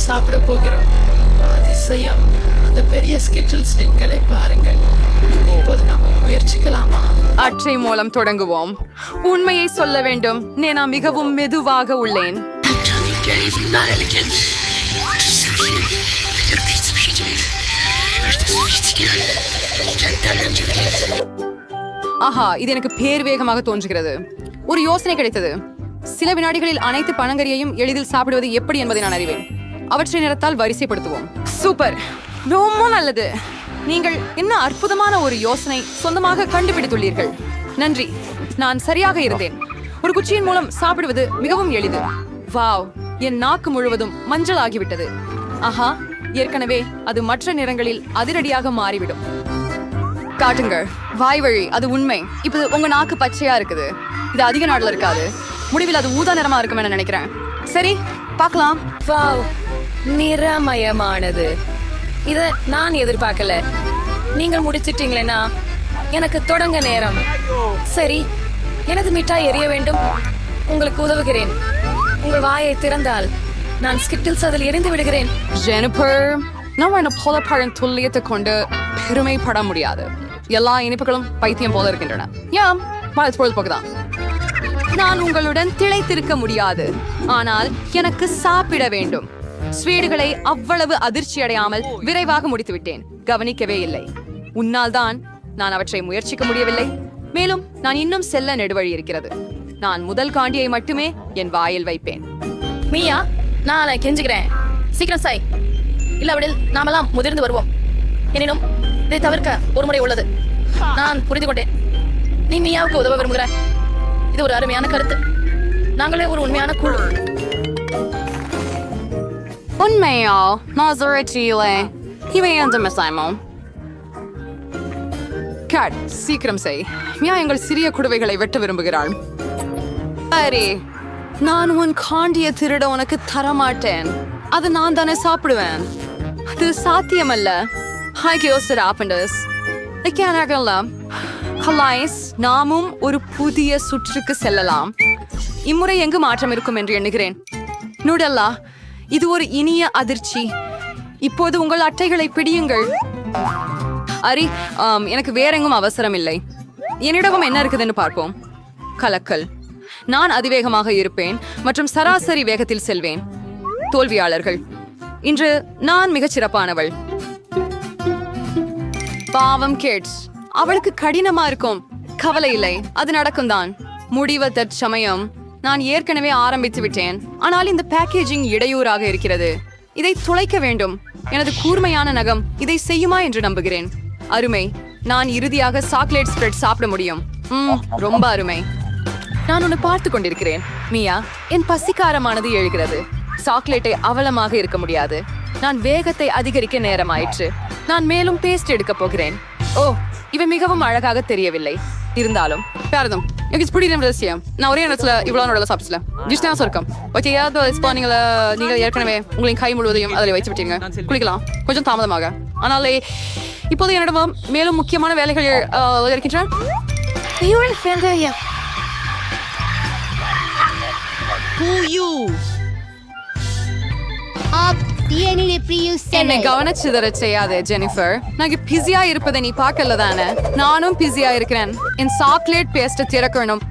சாப்பிட போகிறோம். அதிசயம். அந்த பெரிய ஸ்கெட்சல் ஸ்டிங்களை பாருங்கள். இப்போது நாம் முயற்சிக்கலாமா? அற்றை மூலம் தொடங்குவோம். உண்மையை சொல்ல வேண்டும், நான் மிகவும் மெதுவாக உள்ளேன். ஆஹா, இது எனக்கு பேர் வேகமாக தோன்றுகிறது. ஒரு யோசனை கிடைத்தது. சில வினாடிகளில் அனைத்து பனங்கறியையும் எளிதில் சாப்பிடுவது எப்படி என்பதை நான் அறிவேன். அவற்றை நிறத்தால் வரிசைப்படுத்துவோம். சூப்பர், ரொம்ப நல்லது. நீங்கள் என்ன அற்புதமான ஒரு யோசனை சொந்தமாக கண்டுபிடித்துள்ளீர்கள். நன்றி, நான் சரியாக இருந்தேன். ஒரு குச்சியின் மூலம் சாப்பிடுவது மிகவும் எளிது. வாவ், என் நாக்கு முழுவதும் மஞ்சள் ஆகிவிட்டது. ஆஹா, ஏற்கனவே அது மற்ற நிறங்களில் அதிரடியாக மாறிவிடும். காட்டுங்கள், வாய் வழி, அது உண்மை. இப்போ உங்க நாக்கு பச்சையா இருக்குது. இது அதிக நாட்ல இருக்காது. முடிவில் அது ஊதா நிறமா இருக்கும் என நினைக்கிறேன். சரி, பார்க்கலாம். வாவ், நிறமயமானது. இத நான் எதிர்பார்க்கல. நீங்கள் முடிச்சிட்டீங்களேனா? எனக்கு தொடங்க நேரம். சரி, எனது மிட்டாய் எரிய வேண்டும். உங்களுக்கு உதவுகிறேன். உங்கள் வாயை திறந்தால் நான் ஸ்கிட்டில்ஸ் அதில் எரிந்து விடுகிறேன். ஜெனிஃபர், நம்ம என்ன போலப்பழம் துல்லியத்தை கொண்டு பெருமைப்பட முடியாது. எல்லா இனிப்புகளும் பைத்தியம் போல இருக்கின்றன. யாம் பொழுதுபோக்குதான். நான் உங்களுடன் திளைத்திருக்க முடியாது, ஆனால் எனக்கு சாப்பிட வேண்டும். ஸ்வீடுகளை அவ்வளவு அதிர்ச்சி அடையாமல் விரைவாக முடித்துவிட்டேன். கவனிக்கவே இல்லை. உன்னால் தான் நான் அவற்றை முயற்சிக்க முடியவில்லை. மேலும் நான் இன்னும் செல்ல நெடுவழி இருக்கிறது. நான் முதல் காண்டியை மட்டுமே என் வாயில் வைப்பேன். மீயா, நான் கெஞ்சுகிறேன், சீக்கிரம் சாய். இல்லாவிடில் நாமெல்லாம் முதிர்ந்து வருவோம். எனினும் இதை தவிர்க்க ஒரு முறை உள்ளது. நான் புரிந்து கொண்டேன். நீ மீயாவுக்கு உதவ விரும்புகிற. இது ஒரு அருமையான கருத்து. நாங்களே ஒரு உண்மையான குழு. உண்மையா? நாசரேட்டிலே இவை எந்த மிசாயமும் கேட், சீக்கிரம் செய். மியா எங்கள் சிறிய குடுவைகளை வெட்ட விரும்புகிறாள். சரி, நான் உன் காண்டிய திருட உனக்கு தரமாட்டேன். அது நான் தானே சாப்பிடுவேன். அது சாத்தியமல்ல. நாமும் ஒரு புதிய சுற்றுக்கு செல்லலாம். இம்முறை எங்கு மாற்றம் இருக்கும் என்று எண்ணுகிறேன். நூடல்லா, இது ஒரு இனிய அதிர்ச்சி. இப்போது உங்கள் அட்டைகளை பிடியுங்கள். அரி, எனக்கு வேற எங்கும் அவசரம் இல்லை. என்னிடமும் என்ன இருக்குதுன்னு பார்ப்போம். கலக்கல். நான் அதிவேகமாக இருப்பேன் மற்றும் சராசரி வேகத்தில் செல்வேன். தோல்வியாளர்கள். இன்று நான் மிகச் சிறப்பானவள். பாவம் கேட்ஸ், அவளுக்கு கடினமா இருக்கும். கவலை இல்லை, அது நடக்கும் தான். முடிவ தற்சமயம் நான் ஏற்கனவே ஆரம்பித்து விட்டேன். ஆனால் இந்த பேக்கேஜிங் இடையூறாக இருக்கிறது. இதை துளைக்க வேண்டும். எனது கூர்மையான நகம் இதை செய்யுமா என்று நம்புகிறேன். அருமை, நான் இறுதியாக சாக்லேட் ஸ்ப்ரெட் சாப்பிட முடியும். ரொம்ப அருமை. நான் உன்னை பார்த்து கொண்டிருக்கிறேன். மியா, என் பசிக்காரமானது எழுகிறது. சாக்லேட்டை அவலமாக இருக்க முடியாது. நான் வேகத்தை அதிகரிக்க நேரமாயிற்று. நான் மேலும் பேஸ்ட் எடுக்க போகிறேன். ஓ, இவை மிகவும் அழகாக தெரியவில்லை. இருந்தாலும் பாரதம், எனக்கு பிடிக்கும் ரகசியம். நான் ஒரே நேரத்தில் இவ்வளோ நல்லா சாப்பிடல. ஜிஷ்டாஸ் இருக்கும். ஓகே, நீங்கள் ஏற்கனவே உங்களின் கை முழுவதையும் அதில் வைத்து விட்டீங்க. குளிக்கலாம் கொஞ்சம் தாமதமாக. ஆனால் இப்போது என்னிடம் மேலும் முக்கியமான வேலைகள் இருக்கின்றன. என்னை கவனிச்சுதர செய்யாதே ஜெனிஃபர். நான் பிஸியா இருப்பதை நீ பார்க்கல தானே? நானும் பிஸியா இருக்கிறேன். என் சாக்லேட் பேஸ்ட்டை திறக்கணும்.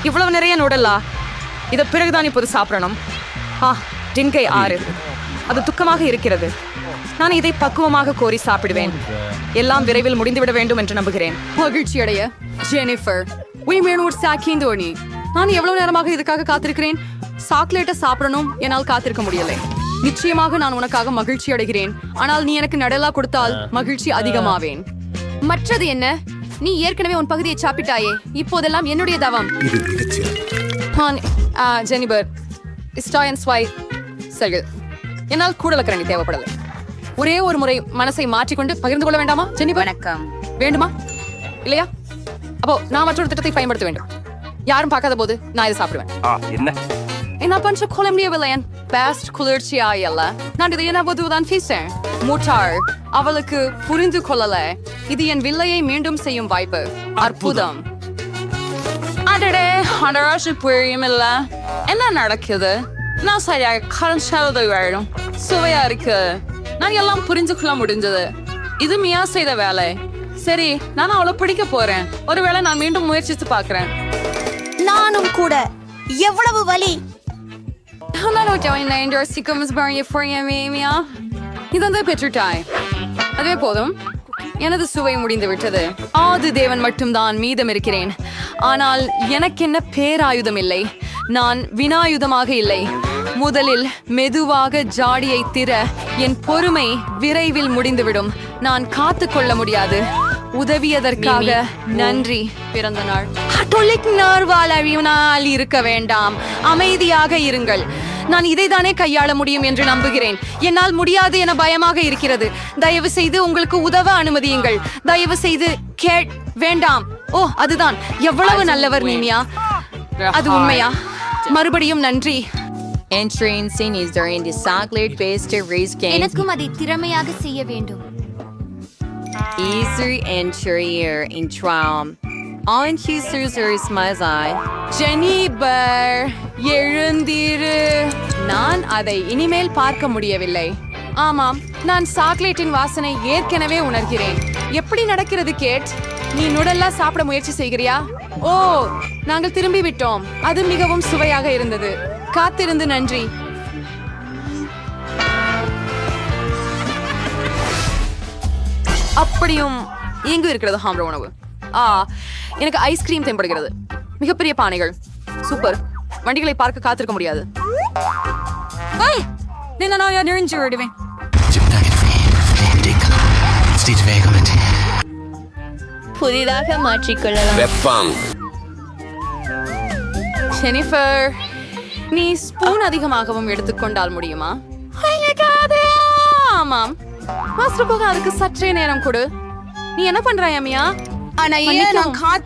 இவ்வளவு நிறைய நூடலா? இதை பிறகுதான் இப்போது சாப்பிடணும். டின்கை 6. அது துக்கமாக இருக்கிறது. நான் இதை பக்குவமாக கோரி சாப்பிடுவேன். எல்லாம் விரைவில் முடிந்துவிட வேண்டும் என்று நம்புகிறேன். மகிழ்ச்சி அடைய ஜெனிஃபர். நான் எவ்வளவு நேரமாக இதுக்காக காத்திருக்கிறேன். சாக்லேட்டை சாப்பிடணும். என்னால் காத்திருக்க முடியலை. நிச்சயமாக நான் உனக்காக மகிழ்ச்சி அடைகிறேன். ஆனால் நீ எனக்கு நடலா கொடுத்தால் மகிழ்ச்சி அதிகமாவேன். மற்றது என்ன? நீ ஏற்கனவே உன் பகுதியை சாப்பிட்டாயே. இப்போதெல்லாம் என்னுடைய தவம். ஜெனிபர், என்னால் கூடலக்கரணி தேவைப்படலை. ஒரே ஒரு முறை மனசை மாற்றிக்கொண்டு பகிர்ந்து கொள்ள வேண்டாமா ஜெனிபர்? வணக்கம். வேண்டுமா இல்லையா? அப்போ நான் மற்றொரு திட்டத்தை பயன்படுத்த வேண்டும். யாரும் பார்க்காத போது நான் இதை சாப்பிடுவேன். என்ன பண்ற கொள்ள முடியவில்லை. என் பெஸ்ட் குளிர்ச்சியா இல்ல. நான் இதை என்ன போதுதான் பேசேன். முட்டாள், அவளுக்கு புரிந்து கொள்ளல. இது என் வில்லையை மீண்டும் செய்யும் வாய்ப்பு. அற்புதம். அடடே அடராசி புரியும் இல்ல என்ன நடக்குது நான் சரியாக கரண்ட் வேணும் சுவையா இருக்கு நான் எல்லாம் புரிஞ்சுக்கொள்ள முடிஞ்சது இது மியா செய்த வேலை சரி நான் அவளை பிடிக்க போறேன் ஒருவேளை நான் மீண்டும் முயற்சித்து பார்க்கிறேன் நானும் கூட எவ்வளவு வலி இதோ பெற்றுட்டாய் அதுவே போதும் எனது சுவை முடிந்து விட்டது ஆது தேவன் மட்டும்தான் மீதம் இருக்கிறேன் ஆனால் எனக்கென்ன பேராயுதம் இல்லை நான் வினாயுதமாக இல்லை முதலில் மெதுவாக ஜாடியை திற என் பொறுமை விரைவில் முடிந்துவிடும் நான் காத்து கொள்ள முடியாது உதவியதற்காக நன்றி பிறந்த நாள் நார்வால் இருக்க வேண்டாம் அமைதியாக இருங்கள் நான் இதைதானே கையாள முடியும் என்று நம்புகிறேன் என்னால் முடியாது என பயமாக இருக்கிறது தயவு செய்து உங்களுக்கு உதவ அனுமதியுங்கள் தயவு செய்து வேண்டாம் ஓ அதுதான் எவ்வளவு நல்லவர் நீமியா அது உண்மையா மறுபடியும் நன்றி Entering scene is during the chocolate based race game. எனக்கும் அதை திறமையாக செய்ய வேண்டும் Easy interior in tram. On Tuesday smiles eye. Jennifer எழுந்திரு நான் அதை இனிமேல் பார்க்க முடியவில்லை ஆமாம் நான் சாக்லேட்டின் வாசனை ஏற்கனவே உணர்கிறேன் எப்படி நடக்கிறது கேட் நீ நுடல்லா சாப்பிட முயற்சி செய்கிறியா ஓ நாங்கள் திரும்பி விட்டோம் அது மிகவும் சுவையாக இருந்தது காத்திருந்து நன்றி அப்படியும் எங்கு இருக்கிறது ஹாம்ர உணவு எனக்கு ஐஸ்கிரீம் தென்படுகிறது மிகப்பெரிய பானைகள் சூப்பர் வண்டிகளை பார்க்க காத்திருக்க முடியாது நெறிஞ்சு விடுவேன் புதிதாக மாற்றிக்கொள்ளலாம் வெப்பம் ஜெனிஃபர் நீ ஸ்பூன் அதிகமாகவும் எடுத்துக்கொண்டால் முடியுமா ஆமாம் மாஸ்டர் போக அதுக்கு சற்றே நேரம் கொடு நீ என்ன பண்றாய் அம்மியா ஆனா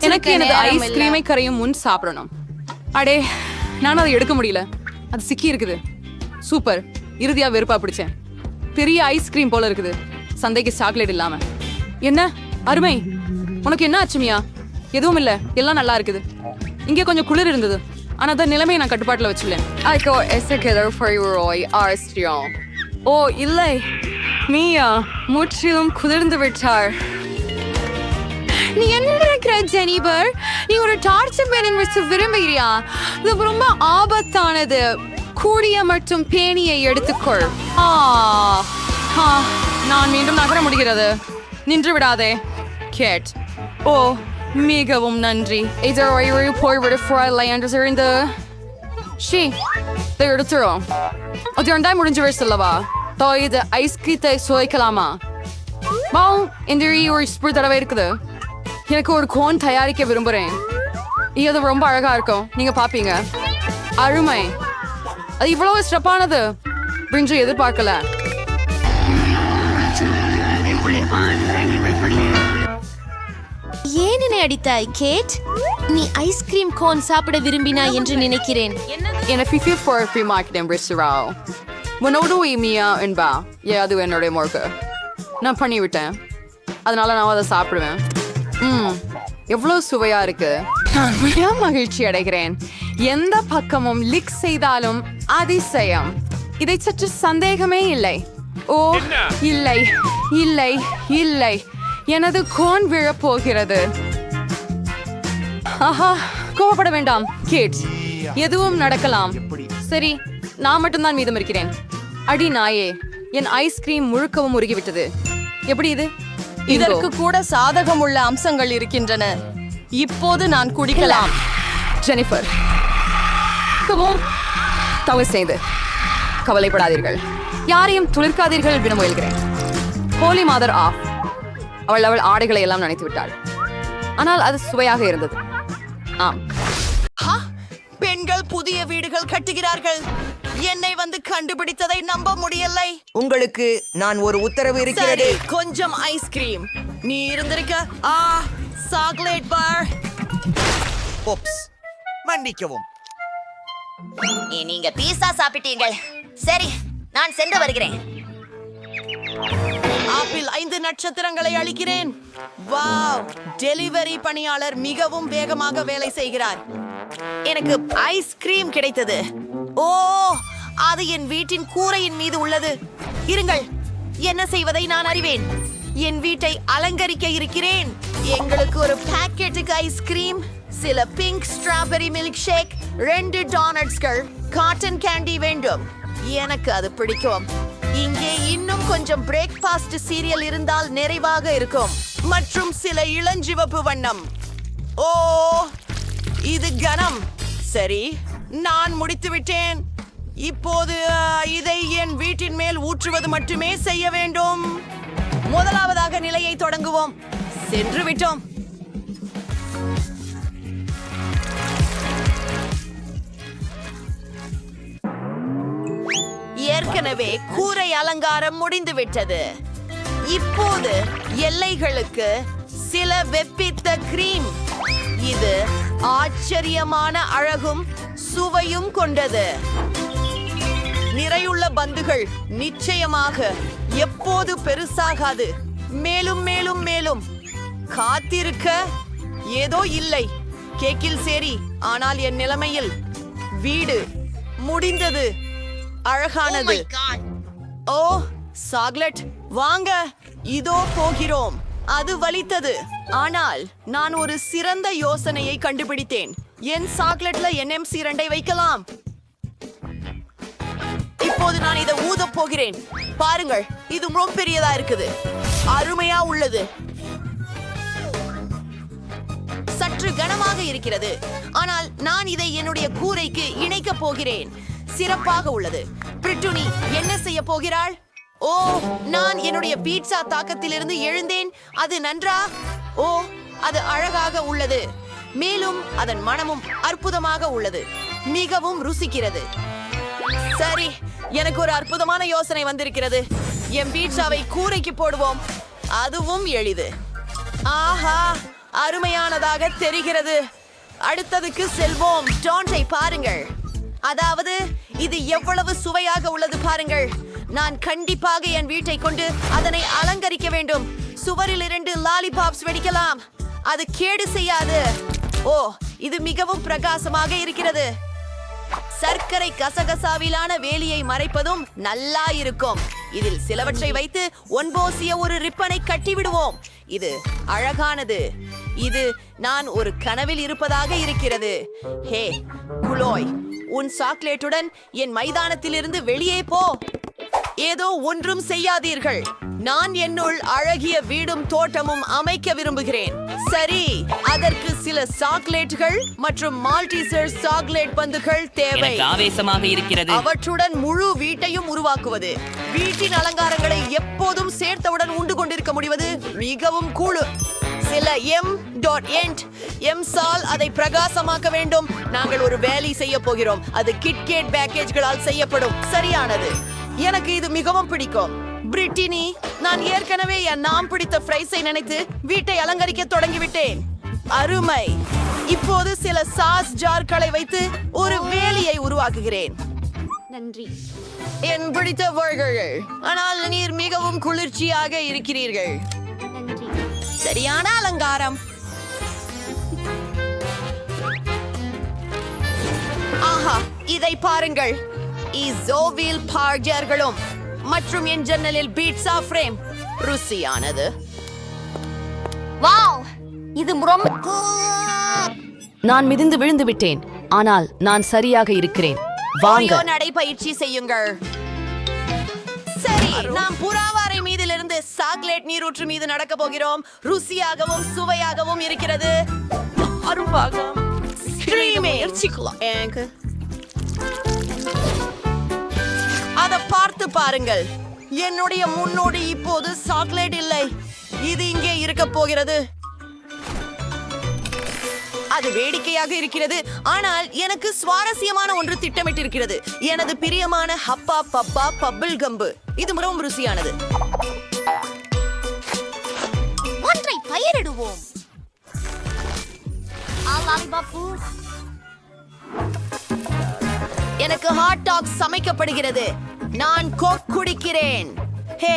எனக்கு எனது ஐஸ்கிரீமை கரையும் முன் சாப்பிடணும் அடே நான் அதை எடுக்க முடியல அது சிக்கி இருக்குது சூப்பர் இறுதியா வெறுப்பா பிடிச்சேன் பெரிய ஐஸ்கிரீம் போல இருக்குது சந்தைக்கு சாக்லேட் இல்லாம என்ன அருமை உனக்கு என்ன ஆச்சுமியா எதுவும் இல்ல எல்லாம் நல்லா இருக்குது இங்கே கொஞ்சம் குளிர் இருந்தது ஆனா அந்த நிலைமையை நான் கட்டுப்பாட்டுல வச்சுள்ளேன் ஓ இல்லை மீயா முற்றிலும் குளிர்ந்து விட்டார் நீ என்ன நினைக்கிற ஜெனிபர் நீ ஒரு டார்ச்சர் பேரன் வச்சு விரும்புகிறியா இது ரொம்ப ஆபத்தானது கூடிய மற்றும் பேணியை எடுத்துக்கொள் நான் மீண்டும் நகர முடிகிறது நின்று விடாதே கேட் ஓ மிகவும் நன்றி போய்விட இந்த ஷீ இதை எடுத்துரும் அது இரண்டாய் முடிஞ்சு சொல்லவா இது ஐஸ்கிரீத்தை சுவைக்கலாமா இந்த ஒரு ஸ்பூன் தடவை இருக்குது எனக்கு ஒரு கோன் தயாரிக்க விரும்புறேன் இது ரொம்ப அழகா இருக்கும் நீங்க பாப்பீங்க அருமை அது இவ்வளவு ஸ்டெப்பானது பிரிஞ்சு எதிர்பார்க்கல ஏன் என்னை அடித்தாய் கேட் நீ ஐஸ்கிரீம் கோன் சாப்பிட விரும்பினாய் என்று நினைக்கிறேன் என்னை ஃபிஃபி ஃபார் ஃப்ரீ மார்க்கெட் பிரிச்சுராவ் உன்னோட மீயா என்பா அது என்னுடைய முறுக்கு நான் பண்ணிவிட்டேன் அதனால நான் அதை சாப்பிடுவேன் எவ்வளவு சுவையா இருக்கு நான் மிக மகிழ்ச்சி அடைகிறேன் எந்த பக்கமும் லிக் செய்தாலும் அதிசயம் இதை சற்று சந்தேகமே இல்லை ஓ இல்லை இல்லை இல்லை எனது கோன் விழப்போகிறது ஆஹா கோவப்பட வேண்டாம் கேட்ஸ் எதுவும் நடக்கலாம் சரி நான் மட்டும்தான் மீதம் இருக்கிறேன் அடி நாயே என் ஐஸ்கிரீம் முழுக்கவும் உருகிவிட்டது எப்படி இது இதற்கு கூட சாதகமுள்ள அம்சங்கள் இருக்கின்றன இப்போது நான் குடிக்கலாம் ஜெனிஃபர் தவறு செய்து கவலைப்படாதீர்கள் யாரையும் துளிர்க்காதீர்கள் என முயல்கிறேன் ஹோலி மாதர் ஆஃப் அவள் ஆடைகளை எல்லாம் நினைத்து விட்டாள் ஆனால் அது சுவையாக இருந்தது ஆம் பெண்கள் புதிய வீடுகள் கட்டுகிறார்கள் என்னை வந்து கண்டுபிடித்ததை நம்ப முடியலை உங்களுக்கு நான் ஒரு உத்தரவு இருக்கிறது கொஞ்சம் ஐஸ்கிரீம் நீ இருந்திருக்க சாக்லேட் பார் ஓப்ஸ் மன்னிக்கவும் நீங்க பீஸா சாப்பிட்டீர்கள் சரி நான் சென்று வருகிறேன் ஆப்பிள் 5 நட்சத்திரங்களை அளிக்கிறேன். வாவ், டெலிவரி பணியாளர் மிகவும் வேகமாக வேலை செய்கிறார். எனக்கு ஐஸ்கிரீம் கிடைத்தது. ஓ, அது என் வீட்டின் கூரையின் மீது உள்ளது. இருங்கள், என்ன செய்வதை நான் அறிவேன். என் வீட்டை அலங்கரிக்க இருக்கிறேன். எங்களுக்கு ஒரு பாக்கெட்டுக்கு ஐஸ்கிரீம், சில பிங்க் ஸ்ட்ராபெரி மில்க் ஷேக், 2 டோனட்ஸ்கள், காட்டன் கேண்டி வேண்டும். எனக்கு அது பிடிக்கும். இங்கே இன்னும் கொஞ்சம் பிரேக்ஃபாஸ்ட் சீரியல் இருந்தால் நிறைவாக இருக்கும். மற்றும் சில இளஞ்சிவப்பு வண்ணம். ஓ, இது கனம். சரி, நான் முடித்து விட்டேன். இப்போது இதை என் வீட்டின் மேல் ஊற்றுவது மட்டுமே செய்ய வேண்டும். முதலாவதாக நிலையை தொடங்குவோம். சென்று விட்டோம். ஏற்கனவே கூரை அலங்காரம் முடிந்து விட்டது. இப்போது எல்லைகளுக்கு சில வெப்பித்த கிரீம். இது ஆச்சரியமான அழகும் சுவையும் கொண்டது. நிறையுள்ள பந்துகள் நிச்சயமாக எப்போது பெருசாகாது. மேலும் மேலும் மேலும் காத்திருக்க ஏதோ இல்லை. கேக்கில் சரி, ஆனால் என் நிலைமையில் வீடு முடிந்தது. அழகானது. ஓ, சாக்லேட் வாங்க, இதோ போகிறோம். அது வலித்தது, ஆனால் நான் ஒரு சிறந்த யோசனையை கண்டுபிடித்தேன். என் சாக்லேட்ல NMC 2 வைக்கலாம். இப்போது நான் இதை ஊதப் போகிறேன். பாருங்கள், இது ரொம்ப பெரியதா இருக்குது. அருமையா உள்ளது. சற்று கனமாக இருக்கிறது, ஆனால் நான் இதை என்னுடைய கூரைக்கு இணைக்கப் போகிறேன். சிறப்பாக உள்ளது. பிரிட்டுனி என்ன செய்ய போகிறாள்? ஓ, நான் என்னுடைய பீட்சா தாக்கத்திலிருந்து எழுந்தேன். அது நன்றா? ஓ, அது அழகாக உள்ளது. மேலும் அதன் மனமும் அற்புதமாக உள்ளது. மிகவும் ருசிக்கிறது. சரி, எனக்கு ஒரு அற்புதமான யோசனை வந்திருக்கிறது. என் பீட்சாவை கூரைக்கு போடுவோம். அதுவும் எளிது. ஆஹா, அருமையானதாக தெரிகிறது. அடுத்ததுக்கு செல்வோம். டோன்ட்டை பாருங்கள். அதாவது இது எவ்வளவு சுவையாக உள்ளது பாருங்கள். நான் கண்டிப்பாக என் வீட்டை கொண்டு அதனை அலங்கரிக்க வேண்டும். சுவரில் 2 லாலிபாப்ஸ் வெடிக்கலாம். அது கேடு செய்யாது. ஓ, இது மிகவும் பிரகாசமாக இருக்கிறது. சர்க்கரை கசகசாவிலான வேலியை மறைப்பதும் நல்லா இருக்கும். இதில் சிலவற்றை வைத்து ஒன்போசிய ஒரு ரிப்பனை கட்டிவிடுவோம். இது அழகானது. இது நான் ஒரு கனவில் இருப்பதாக இருக்கிறது. ஹே குலோய், உன் சாக்லேட்டுடன் என் மைதானத்திலிருந்து வெளியே போ. ஏதோ ஒன்றும் செய்யாதீர்கள். நான் என்னுள் அழகிய வீடும் தோட்டமும் அமைக்க விரும்புகிறேன். சரி, அதற்கு சில சாக்லேட்டுகள் மற்றும் மால்டீசர் சாக்லேட் பந்துகள் தேவை. ஆவேசமாக இருக்கிறது. அவற்றுடன் முழு வீட்டையும் உருவாக்குவது. வீட்டின் அலங்காரங்களை எப்போதும் சேர்த்தவுடன் உண்டு கொண்டிருக்க முடிவது மிகவும் கூழு. சில எம்சால் அதை பிரகாசமாக்க வேண்டும். நாங்கள் ஒரு வேலை செய்ய போகிறோம். அது கிட்கேட் பேக்கேஜ்களால் செய்யப்படும். சரியானது. எனக்கு இது மிகவும் பிடிக்கும். பிரிட்டினி, நான் ஏற்கனவே என் நாம் பிடித்த ஃப்ரைஸை நினைத்து வீட்டை அலங்கரிக்க தொடங்கிவிட்டேன். அருமை. இப்போது சில சாஸ் ஜார்களை வைத்து ஒரு வேலியை உருவாக்குகிறேன். நன்றி. என் பிடித்த பர்கர்கள். ஆனால் நீர் மிகவும் குளிர்ச்சியாக இருக்கிறீர்கள். நன்றி. சரியான அலங்காரம். ஆஹா, இதை பாருங்கள். இசோவில் பார்ஜர்களும் மற்றும் என் ஜன்னலில் பீட்சா ஃப்ரேம். ருசியானது. வாவ், இது ரொம்ப. நான் மிதிந்து விழுந்து விட்டேன், ஆனால் நான் சரியாக இருக்கிறேன். வாங்க, நடைபயிற்சி செய்யுங்கள். சரி, நாம் புறாவாரை மீதிலிருந்து சாக்லேட் நீரூற்று மீது நடக்க போகிறோம். ருசியாகவும் சுவையாகவும் இருக்கிறது. அரும்பாகம். அதை பார்த்து பாருங்கள். என்னுடைய முன்னோடி இப்போது சாக்லேட் இல்லை. இது இங்கே இருக்க போகிறது. அது வேடிக்கையாக இருக்கிறது, ஆனால் எனக்கு சுவாரஸ்யமான ஒன்று திட்டமிட்டிருக்கிறது. எனது பிரியமான ஹப்பா பப்பா பப்பிள் கம்பு. இது மிகவும் ருசியானது. ஒன்றை பயிரிடுவோம். எனக்கு ஹாட் டாக் சமைக்கப்படுகிறது. நான் கோக் குடிக்கிறேன். ஹே,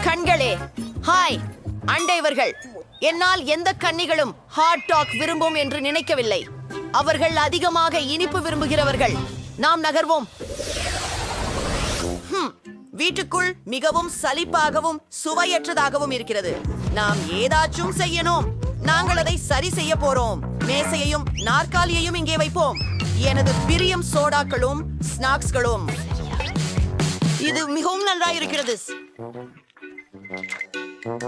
கண்களே, ஹாய் அண்டைவர்கள். என்னால் எந்த கன்னிகளும் ஹாட் டாக் விரும்பும் என்று நினைக்கவில்லை. அவர்கள் அதிகமாக இனிப்பு விரும்புகிறவர்கள். நாம் நகர்வோம். வீட்டுக்குள் மிகவும் சலிப்பாகவும் சுவையற்றதாகவும் இருக்கிறது. நாம் ஏதாச்சும் செய்யணும். நாங்கள் அதை சரி செய்ய போறோம். மேசையையும் நாற்காலியையும் இங்கே வைப்போம். எனது பிரியம் சோடாக்களும் ஸ்நாக்ஸ்களும். இது மிகவும் நன்றாக இருக்கிறது.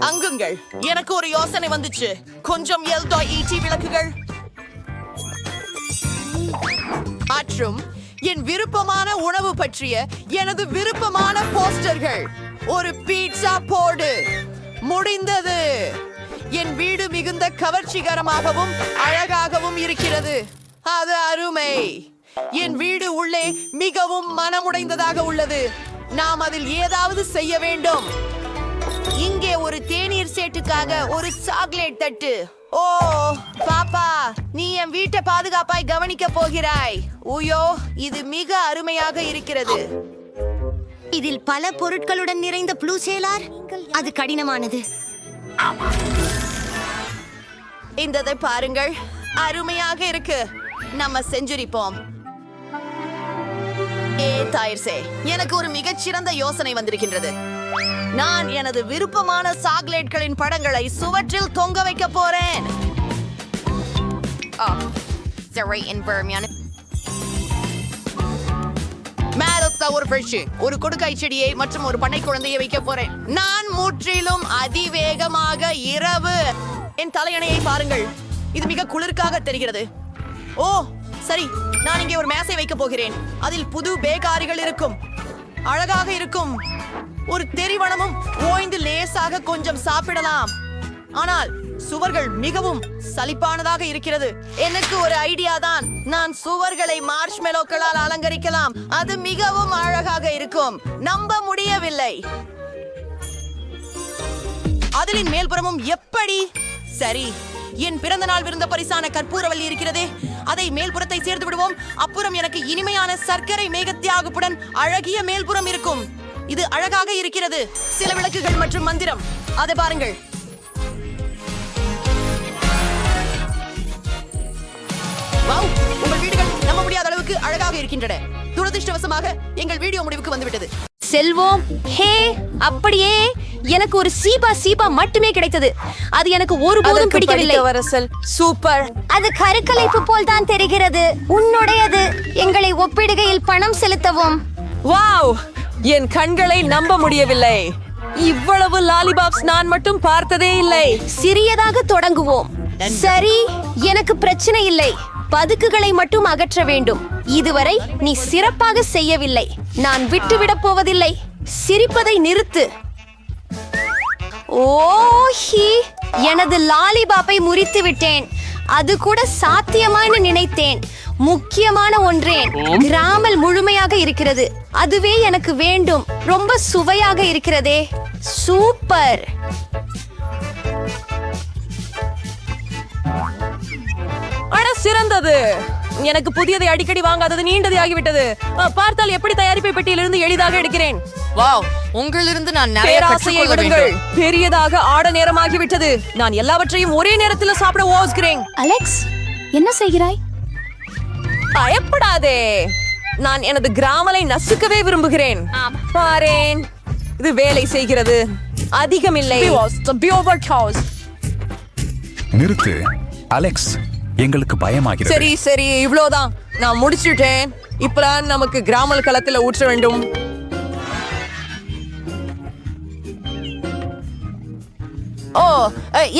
அங்குங்கள், எனக்கு ஒரு யோசனை வந்துச்சு. கொஞ்சம் எல்டாய்இடி விளக்குகள் மற்றும் என் விருப்பமான உணவு பற்றிய எனது விருப்பமான போஸ்டர்கள். ஒரு பீட்சா போடு. முடிந்தது. என் வீடு மிகுந்த கவர்ச்சிகரமாகவும் அழகாகவும் இருக்கிறது. அது அருமை. என் வீடு உள்ளே மிகவும் மனமுடைந்ததாக உள்ளது. நாம் அதில் ஏதாவது செய்ய வேண்டும். இங்கே ஒரு தேநீர் சேட்டுக்காக ஒரு சாக்லேட் தட்டு. ஓ பாப்பா, நீ என் வீட்டை பாதுகாப்பாய் கவனிக்க போகிறாய். உயோ, இது மிக அருமையாக இருக்கிறது. இதில் பல பொருட்களுடன் நிறைந்த ப்ளூ சேலார். அது கடினமானது. இந்ததை பாருங்கள், அருமையாக இருக்கு. நம்ம செஞ்சுரிப்போம். தாயர்சே, எனக்கு ஒரு மிகச்சிறந்த யோசனை வந்திருக்கின்றது. நான் எனது விருப்பமான சாக்லேட்களின் படங்களை சுவற்றில் தொங்க வைக்க போறேன். ஒரு கொடுக்காய் செடியை மற்றும் ஒரு பண்ணை குழந்தையை வைக்க போறேன். நான் முற்றிலும் அதிவேகமாக இரவு. என் தலையணையை பாருங்கள், இது மிக குளிர்காக தெரிகிறது. ஓ சரி, நான் இங்கே ஒரு மேசை வைக்க போகிறேன். அதில் புது பேகாரிகள் இருக்கும். அழகாக இருக்கும். ஒரு தெரிவனமும் ஓய்ந்து லேசாக கொஞ்சம் சாப்பிடலாம். ஆனால் சுவர்கள் மிகவும் சலிப்பானதாக இருக்கிறது. எனக்கு ஒரு ஐடியா தான். நான் சுவர்களை மார்ஷ்மெலோக்களால் அலங்கரிக்கலாம். அது மிகவும் அழகாக இருக்கும். நம்ப முடியவில்லை. அதிலின் மேல்புறமும் எப்படி? சரி, என் பிறந்த நாள் விருந்த பரிசான கற்பூரவல்லி இருக்கிறதே, அதை மேல்புறத்தை சேர்த்து விடுவோம். அப்புறம் எனக்கு இனிமையான சர்க்கரை மேகத்தியாகுப்புடன் அழகிய மேல்புறம் இருக்கும். இது அழகாக இருக்கிறது. சில விளக்குகள் மற்றும் மந்திரம். அதை பாருங்கள். வாவ், உங்கள் வீடுகள் நம்ப முடியாத அளவுக்கு அழகாக இருக்கின்றன. துரதிர்ஷ்டவசமாக எங்கள் வீடியோ முடிவுக்கு வந்துவிட்டது. செல்வோம். ஹே, அப்படியே எனக்கு ஒரு சீபா மட்டுமே கிடைத்தது. அது எனக்கு ஒருபோதும் பிடிக்கவில்லை. சூப்பர். அது கருக்கலைப்பு போல் தான் தெரிகிறது. உன்னுடையது. எங்களை ஒப்பிடுகையில் பணம் செலுத்தவும். வாவ், என் கண்களை நம்ப முடியவில்லை. இவ்வளவு லாலிபாப்ஸ் நான் மட்டும் பார்த்ததே இல்லை. சிறியதாக தொடங்குவோம். சரி, எனக்கு பிரச்சனை இல்லை. பதுக்குகளை மட்டும் அகற்ற வேண்டும். இதுவரை நீ சிறப்பாக செய்யவில்லை. நான் விட்டுவிடப் போவதில்லை. சிரிப்பதை நிறுத்து. ஓஹி, எனது லாலிபாப்பை முறித்து விட்டேன். அது கூட சாத்தியமானு நினைத்தேன். முக்கியமான ஒன்றேன், கிராமல் முழுமையாக இருக்கிறது. அதுவே எனக்கு வேண்டும். ரொம்ப சுவையாக இருக்கிறதே. சூப்பர். சிறந்தது. எனக்கு புதியதை அடிக்கடி வாங்காதது நீண்டது ஆகிவிட்டது. பார்த்தால் எப்படி தயாரிப்பை பெட்டியிலிருந்து எளிதாக எடுக்கிறேன். வாவ், உங்களிலிருந்து நான் நிறைய பேராசையை விடுங்கள். பெரியதாக ஆட நேரமாகிவிட்டது. நான் எல்லாவற்றையும் ஒரே நேரத்தில் சாப்பிட ஓசுகிறேன். அலெக்ஸ், என்ன செய்கிறாய்? பயப்படாதே, நான் எனது கிராமலை நசுக்கவே விரும்புகிறேன். பாரேன், இது வேலை செய்கிறது. அதிகமில்லை. நிறுத்து அலெக்ஸ், எங்களுக்கு பயமாகிறது. சரி சரி, இவ்வளவுதான். நான் முடிச்சுட்டேன். இப்பதான் நமக்கு கிராமல் களத்துல ஊற்ற வேண்டும். ஓ,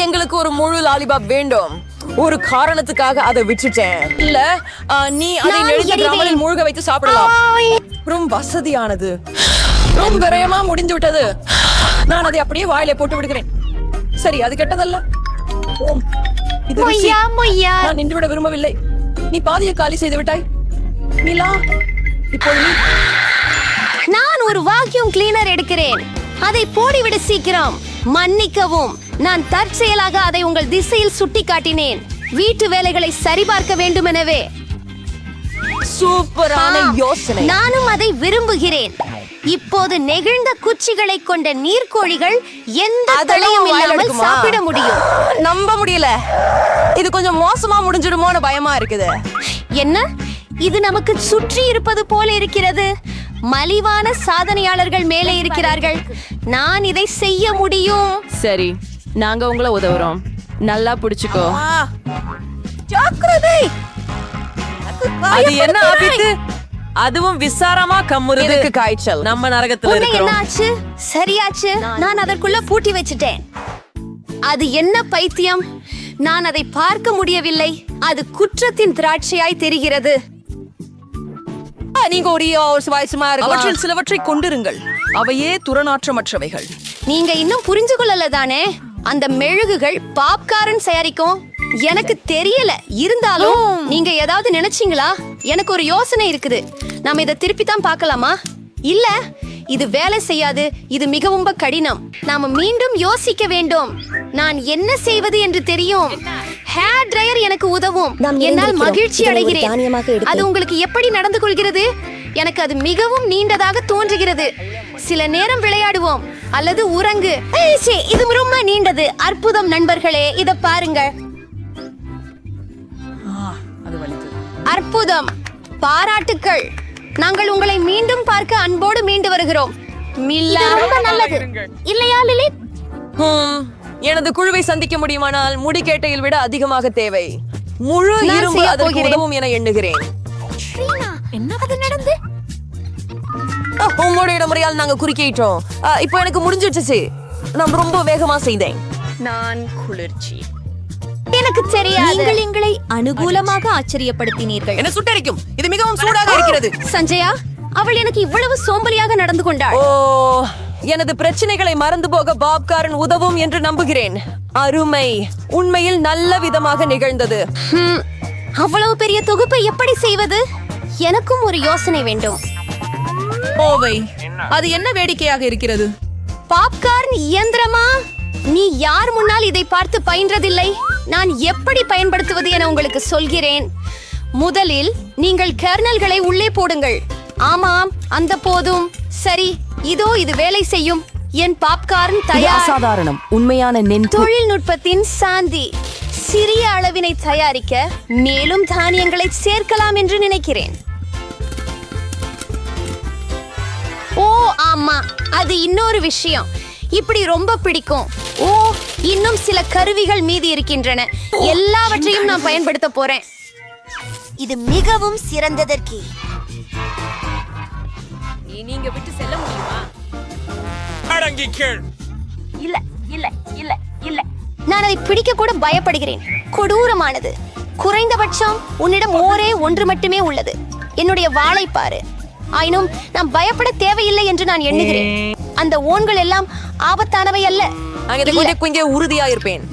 எங்களுக்கு ஒரு முழு லாலிபாப் வேண்டும். ஒரு காரணத்துக்காக அதை விட்டுட்டேன். இல்ல, நீ அதை நெடுஞ்ச கிராமலில் மூழ்க வைத்து சாப்பிடலாம். ரொம்ப வசதியானது. ரொம்ப விரயமா முடிந்து விட்டது. நான் அதை அப்படியே வாயில போட்டு விடுகிறேன். சரி, அது கெட்டதல்ல. இது ருசி. நான் நின்றுவிட விரும்பவில்லை. நீ பாதியை காலி செய்து விட்டாய். மிலா, இப்போது நீ. நான் ஒரு வாக்யூம் கிளீனர் எடுக்கிறேன். அதை போடிவிட சீக்கிரம். மன்னிக்கவும், நான் தற்செயலாக அதை உங்கள் திசையில் சுட்டி காட்டினேன். வீட்டு வேலைகளை சரிபார்க்க வேண்டுமெனவே. சூப்பரான யோசனை. நானும் அதை விரும்புகிறேன். இப்போது நெகிழ்ந்த குச்சிகளை கொண்ட நீர்க்கோழிகள் எந்த அதெல்லாம் தடையும் வாயில இல்லாமல் இருக்குமா? சாப்பிட முடியும். நம்ப முடியல. இது கொஞ்சம் மோசமா முடிஞ்சிடுமோன்னு பயமா இருக்குது. என்ன இது நமக்கு சுற்றி இருப்பது போல இருக்கிறது. மலிவான சாதனையாளர்கள் மேலே இருக்கிறார்கள். நான் இதை செய்ய முடியும். சரி, நாங்க உங்களை உதவுறோம். நல்லா புடிச்சுக்கோ. ஜாக்கிரதை. அது என்ன ஆபித்து? அதுவும் விசாரமா கம்முறுது. எனக்கு காய்ச்சல். நம்ம நரகத்துல உன்னை என்ன இருக்கோம். ஆச்சு? சரியாச்சு. நான் அதற்குள்ள பூட்டி வச்சிட்டேன். அது என்ன பைத்தியம்? நான் அதை பார்க்க முடியவில்லை. அது குற்றத்தின் திராட்சையாய் தெரிகிறது. நீங்க ஒரு சுவாசமா இருக்கலாம். அவற்றில் சிலவற்றை கொண்டிருங்கள். அவையே துரநாற்றமற்றவைகள். நீங்க இன்னும் புரிஞ்சு கொள்ளல தானே? அந்த மெழுகுகள் பாப்கார்ன் தயாரிக்கும். எனக்கு தெரியல. இருந்தாலும் நீங்க ஏதாவது நினைச்சீங்களா? எனக்கு ஒரு யோசனை இருக்குது. நாம இதை திருப்பி தான் பார்க்கலாமா? இல்ல, இது வேலை செய்யாது. இது மிகவும் கடினம். நாம மீண்டும் யோசிக்க வேண்டும். நான் என்ன செய்வது என்று தெரியும். ஹேர் ட்ரையர் எனக்கு உதவும். என்னால் மகிழ்ச்சி அடைகிறேன். அது உங்களுக்கு எப்படி நடந்து கொள்கிறது? எனக்கு அது மிகவும் நீண்டதாக தோன்றுகிறது. சில நேரம் விளையாடுவோம் அல்லது உறங்கு. இது ரொம்ப நீண்டது. அற்புதம் நண்பர்களே, இத பாருங்க. அற்புதம். பாராட்டுக்கள். நாங்கள் உங்களை மீண்டும் பார்க்க அன்போடு மீண்டு வருகிறோம். மில்லா, ரொம்ப நல்லது இல்லையா லிலித்? எனது குழுவை சந்திக்க முடியுமானால் முடிக்கேட்டையில் விட அதிகமாக தேவை. முழு நான் இரும்பு செய்ய அதற்கு போகிறேன். உதவும் என எண்ணுகிறேன். என்ன அது நடந்து? உங்களுடைய முறையால் நாங்க குறுக்கிட்டோம். இப்போ எனக்கு முடிஞ்சிடுச்சு. நான் ரொம்ப வேகமா செய்தேன். எனக்கு தெரியாது. நீங்கள் எங்களை அனுகூலமாக ஆச்சரியப்படுத்தினீர்கள். என்ன சுட்டரிக்கும். இது மிகவும் சூடாக இருக்கிறது. சஞ்சயா, அவள் எனக்கு இவ்வளவு சோம்பலியாக நடந்து கொண்டாள். ஓ, எனது பிரச்சனைகளை மறந்து போக பாப்காரன் உதவும் என்று நம்புகிறேன். அருமை. உண்மையில் நல்ல விதமாக நிகழ்ந்தது. அவ்வளவு பெரிய தொகுப்பை எப்படி செய்வது? எனக்கும் ஒரு யோசனை வேண்டும். ஓவை, அது என்ன வேடிக்கையாக இருக்கிறது? பாப்கார்ன் இயந்திரமா? நீ யார் முன்னால் இதை பார்த்து பயின்றதில்லை? நான் எப்படி பயன்படுத்துவது என உங்களுக்கு சொல்கிறேன். முதலில் நீங்கள் கர்னல்களை உள்ளே போடுங்கள். ஆமாம், அந்த போதும். சரி, இதோ இது வேலை செய்யும். என் பாப்கார்ன் தயார். அசாதாரணம். உண்மையான தொழில்நுட்பத்தின் சாந்தி. சிறிய அளவினை தயாரிக்க மேலும் தானியங்களை சேர்க்கலாம் என்று நினைக்கிறேன். ஓ ஆமா, அது இன்னொரு விஷயம். இப்படி ரொம்ப பிடிக்கும். ஓ, இன்னும் சில கருவிகள் மீதி இருக்கின்றன. எல்லாவற்றையும் நான் பயன்படுத்த போறேன். இது மிகவும் சிறந்ததற்கு. நீங்க விட்டு செல்ல முடியுமா? இல்ல இல்ல இல்ல இல்ல, நான் அதை பிடிக்க கூட பயப்படுகிறேன். கொடூரமானது. குறைந்தபட்சம் உன்னிடம் ஒரே ஒன்று மட்டுமே உள்ளது. என்னுடைய வாளை பாரு. ஆயினும் நான் பயப்பட தேவையில்லை என்று நான் எண்ணுகிறேன். அந்த ஓன்கள் எல்லாம் ஆபத்தானவை அல்ல. கொஞ்சம் உறுதியா இருப்பேன்.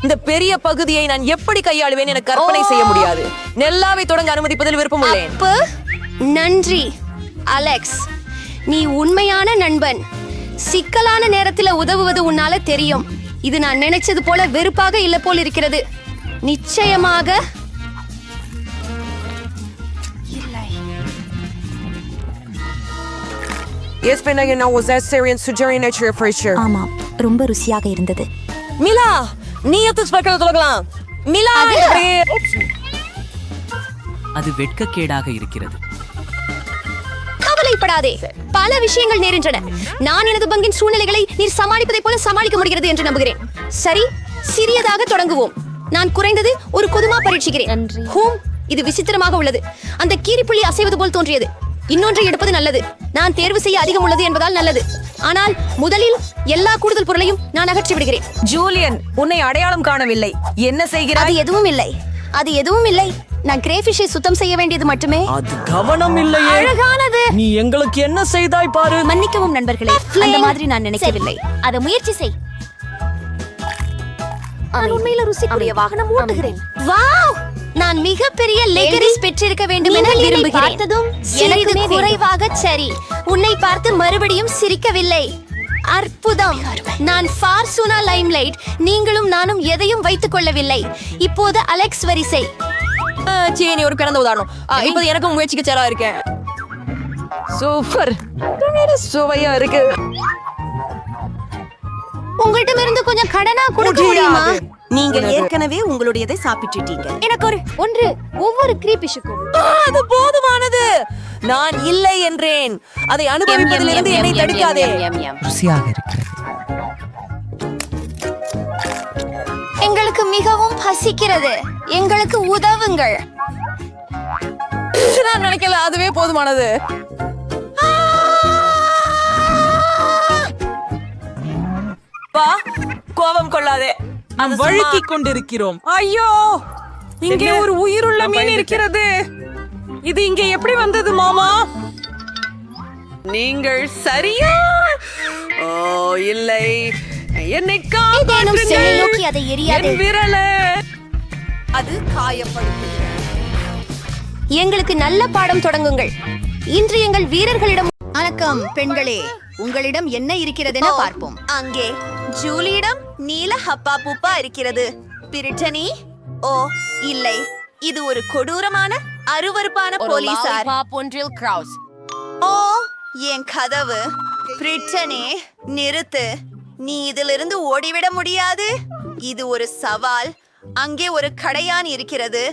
இந்த பெரிய பகுதியை நான் எப்படி கையாளுவேன் என கற்பனை செய்ய முடியாது. நெல்லாவை தொடங்க அனுமதிப்பதில் விருப்பம் உள்ளேன். நன்றி அலெக்ஸ், நீ உண்மையான நண்பன். சிக்கலான நேரத்துல உதவுவது உன்னால தெரியும். இது நான் நினைச்சது போல வெறுப்பாக இல்ல போல் இருக்கிறது. நிச்சயமாக ஆமாம், ரொம்ப ருசியாக இருந்தது. மிலா, நீ தொலைக்கலாம். மிலா, அது வெட்கக்கேடாக இருக்கிறது. கவலைப்படாதே, பல விஷயங்கள் நேரின்றன. நான் எனது பங்கின் சூழ்நிலைகளை நீர் சமாளிப்பதை போல சமாளிக்க முடிகிறது என்று நம்புகிறேன். சரி, சிறியதாக தொடங்குவோம். நான் குறைந்தது ஒரு குதுமா பரீட்சிக்கிறேன். ஹூம், இது விசித்திரமாக உள்ளது. அந்த கீரிப்புள்ளி அசைவது போல் தோன்றியது. இன்னொன்றை எடுப்பது நல்லது. நான் தேர்வு செய்ய அதிகம் உள்ளது என்பதால் நல்லது. ஆனால் முதலில் எல்லா கூடுதல் பொருளையும் நான் அகற்றி விடுகிறேன். ஜூலியன், உன்னை அடையாளம் காணவில்லை. என்ன செய்கிறாய்? அது எதுவும் இல்லை. அது எதுவும் இல்லை. நான் கிரேஃபிஷை சுத்தம் செய்ய வேண்டியது மட்டுமே. அது கவனம் இல்லையே. அழகானது. நீ எங்களுக்கு என்ன செய்தாய் பாரு. மன்னிக்கவும் நண்பர்களே, அந்த மாதிரி நான் நினைக்கவில்லை. அதை முயற்சி செய். நான் உண்மையில ருசிக்குரிய வாகனம் ஓட்டுகிறேன். வாவ், நான் மிகப்பெரிய லெகரிஸ் பெற்றிருக்க வேண்டும் என விரும்புகிறேன். சிறிது குறைவாக. சரி, உன்னை பார்த்து மறுபடியும் சிரிக்கவில்லை. அற்புதம். நான் ஃபார்சூனா லைம்லைட். நீங்களும் நானும் எதையும் வைத்துக் கொள்ளவில்லை. இப்போது அலெக்ஸ் வரிசை. சரி, ஒரு பிறந்த உதாரணம். இப்போ எனக்கும் முயற்சிக்க சேரா இருக்கேன். சூப்பர். சுவையா இருக்கு. உங்கள்கிட்ட கொஞ்சம் கடனா கொடுக்க முடியுமா? நீங்கள் ஏற்கனவே உங்களுடையதை சாப்பிட்டுட்டீங்க. எனக்கு ஒன்று ஒவ்வொரு கிரீபிஷுக்கும். அது போதுமானது. நான் இல்லை என்றேன். அதை அனுபவிப்பதிலிருந்து என்னை தடுக்காதே. ருசியாக இருக்கிறது. எங்களுக்கு மிகவும் பசிக்கிறது. எங்களுக்கு உதவுங்கள். நான் நினைக்கல, அதுவே போதுமானது. பா, கோபம் கொள்ளாதே. நாம் வழுக்கிக் கொண்டிருக்கிறோம். ஐயோ, இங்கே ஒரு உயிருள்ள மீன் இருக்கிறது. இது இங்கே எப்படி வந்தது மாமா? நீங்கள் சரியா? ஓ இல்லை, என்னை ஏதேனும் செல்லை நோக்கி அதை எரியாதே. விரல அது காயப்படுகிறது. எங்களுக்கு நல்ல பாடம் தொடங்குங்கள். இன்று எங்கள் வீரர்களிடம். வணக்கம் பெண்களே, உங்களிடம் என்ன இருக்கிறதென பார்ப்போம். அங்கே ஜூலியிடம் நீல ஹப்பா புப்பா இருக்கிறது. பிரிட்டனி, ஓ இல்லை, இது ஒரு கொடூரமான அருவருப்பான போலீசார். ஓ என் கதவு. பிரிட்டனி, நிறுத்து. நீ இதிலிருந்து ஓடிவிட முடியாது. இது ஒரு சவால். அங்கே ஒரு கடையான் இருக்கிறது.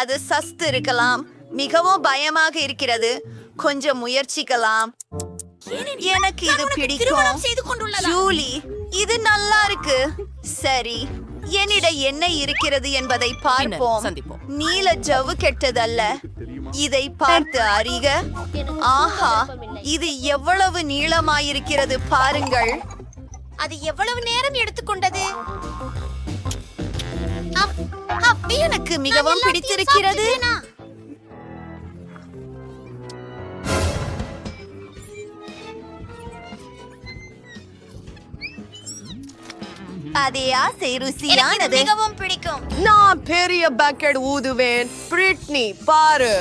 அது சஸ்து இருக்கலாம். மிகவும் பயமாக இருக்கிறது. கொஞ்சம் முயற்சிக்கலாம். எனக்கு இது பிடிக்கும். ஜூலி, இது நல்லா இருக்கு. சரி, என்னிடம் என்ன இருக்கிறது என்பதை பார்ப்போம். நீல ஜவ்வு கெட்டதல்ல. இதை பார்த்து அறிக. ஆஹா, இது எவ்வளவு நீளமாயிருக்கிறது பாருங்கள். அது எவ்வளவு நேரம் எடுத்துக்கொண்டது? எனக்கு மிகவும் பிடித்திருக்கிறது. அதே ஆசை ருசியானது. மிகவும் பிடிக்கும். நான் பெரிய பக்கெட் ஊதுவேன். பிரிட்னி, பாரு.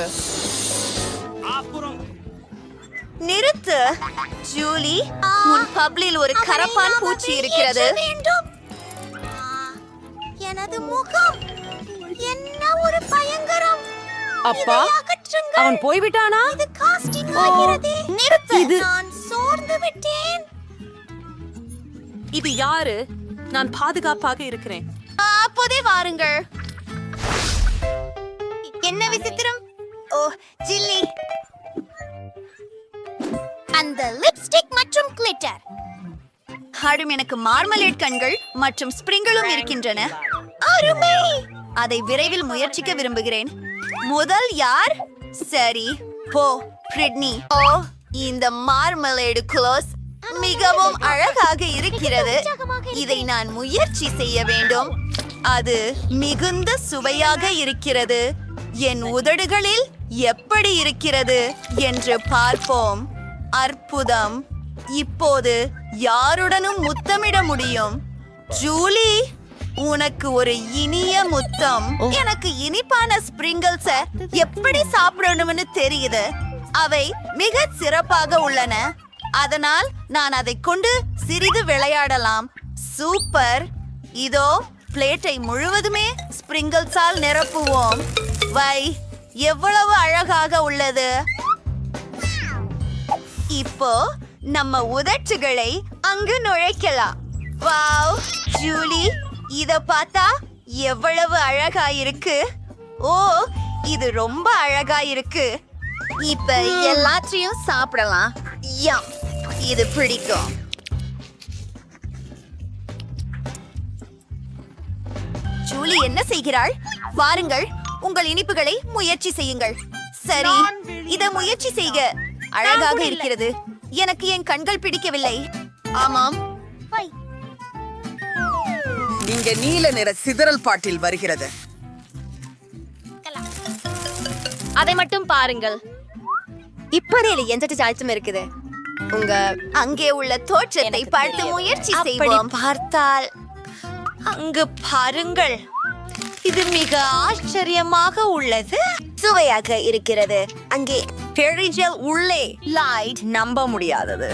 நிறுத்து ஜூலி. உன் பப்ளில் ஒரு கரப்பான் பூச்சி இருக்கிறது. எனது முகம் என்ன ஒரு பயங்கரம். அப்பா, அவன் போய்விட்டானா? இது காஸ்டிங் ஆகிறது. நிறுத்து. நான் சோர்ந்து விட்டேன். இது யாரு? நான் பாதுகாப்பாக இருக்கிறேன். அப்போதே வாருங்கள். என்ன விசித்திரம். ஓ ஜில்லி, அந்த லிப்ஸ்டிக் மற்றும் கிளிட்டர். ஹடும் எனக்கு மார்மலேட் கண்கள் மற்றும் ஸ்பிரிங்களும் இருக்கின்றன. அருமை. அதை விரைவில் முயற்சிக்க விரும்புகிறேன். முதல் யார்? சரி, போ பிரிட்னி. ஓ, இந்த மார்மலேடு க்ளோஸ் மிகவும் அழகாக இருக்கிறது. இதை நான் முயற்சி செய்ய வேண்டும். அது மிகுந்த சுவையாக இருக்கிறது. என் உதடுகளில் எப்படி இருக்கிறது என்று பார்ப்போம். அற்புதம். இப்போது யாருடனும் முத்தமிட முடியும். ஜூலி, உனக்கு ஒரு இனிய முத்தம். எனக்கு இனிப்பான ஸ்பிரிங்கிள்ஸ எப்படி சாப்பிடணும்னு தெரியுது. அவை மிக சிறப்பாக உள்ளன. அதனால் நான் அதை கொண்டு சிறிது விளையாடலாம். சூப்பர். இதோ பிளேட்டை முழுவதுமே ஸ்பிரிங்கிள்ஸால் நிரப்புவோம். வை, எவ்வளவு அழகாக உள்ளது. இப்போ நம்ம உதட்டுகளை அங்கு நுழைக்கலாம். வாவ் ஜூலி, இத பார்த்தா எவ்வளவு அழகா இருக்கு. ஓ, இது ரொம்ப அழகா இருக்கு. இப்ப எல்லாத்தையும் சாப்பிடலாம். யம், இது பிடிக்கும். ஜூலி என்ன செய்கிறாள்? வாருங்கள், உங்கள் இனிப்புகளை முயற்சி செய்யுங்கள். சரி, இத முயற்சி செய்க. அழகாக இருக்கிறது. எனக்கு என் கண்கள் பிடிக்கவில்லை. ஆமாம், இங்க நீல நிற சிதறல் பாட்டில் வருகிறது. அதை மட்டும் பாருங்கள். இப்போதே எந்த சாய்ஸும் இருக்குது. உங்க அங்கே உள்ள தோற்றத்தை பார்த்து முயற்சி செய்வோம். பார்த்தால் அங்கு பாருங்கள். இது மிக ஆச்சரியமாக உள்ளது. சுவையாக இருக்கிறது. அங்கே பெரிஜல் உள்ளே. லைட் நம்ப முடியாதது.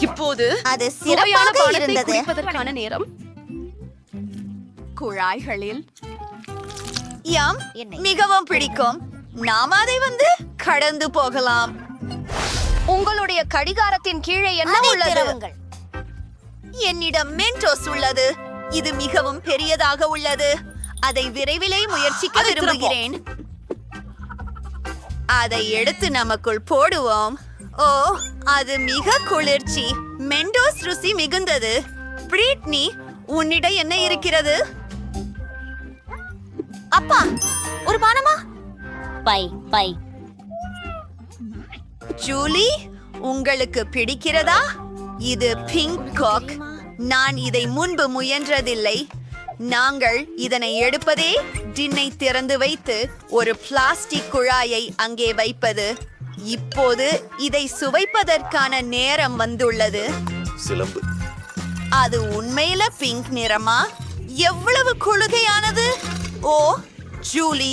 இப்போது அது சிறப்பாக இருந்தது. குடிப்பதற்கான நேரம். குழாய்களில் யம், மிகவும் பிடிக்கும். நாம் அதை கடந்து போகலாம். உங்களுடைய கடிகாரத்தின் கீழே என்ன உள்ளது? என்னிடம் மென்டோஸ் உள்ளது. இது மிகவும் பெரியதாக உள்ளது. அதை விரைவிலே முயற்சிக்க விரும்புகிறேன். அதை எடுத்து நமக்குள் போடுவோம். ஓ, அது மிக குளிர்ச்சி. மென்டோஸ் ருசி மிகுந்தது. பிரிட்னி, உன்னிடம் என்ன இருக்கிறது? அப்பா, ஒரு பானமா? பை. ஜூலி, உங்களுக்கு பிடிக்கிறதா? இது பிங்க் காக். நான் இதை முன்பு முயன்றதில்லை. நாங்கள் இதனை எடுப்பதே டின்னை திறந்து வைத்து ஒரு பிளாஸ்டிக் குழாயை அங்கே வைப்பது. இப்போது இதை சுவைப்பதற்கான நேரம் வந்துள்ளது. சிலம்பு. அது உண்மையில பிங்க் நிறமா? எவ்வளவு குளுகையானது! ஓ ஜூலி,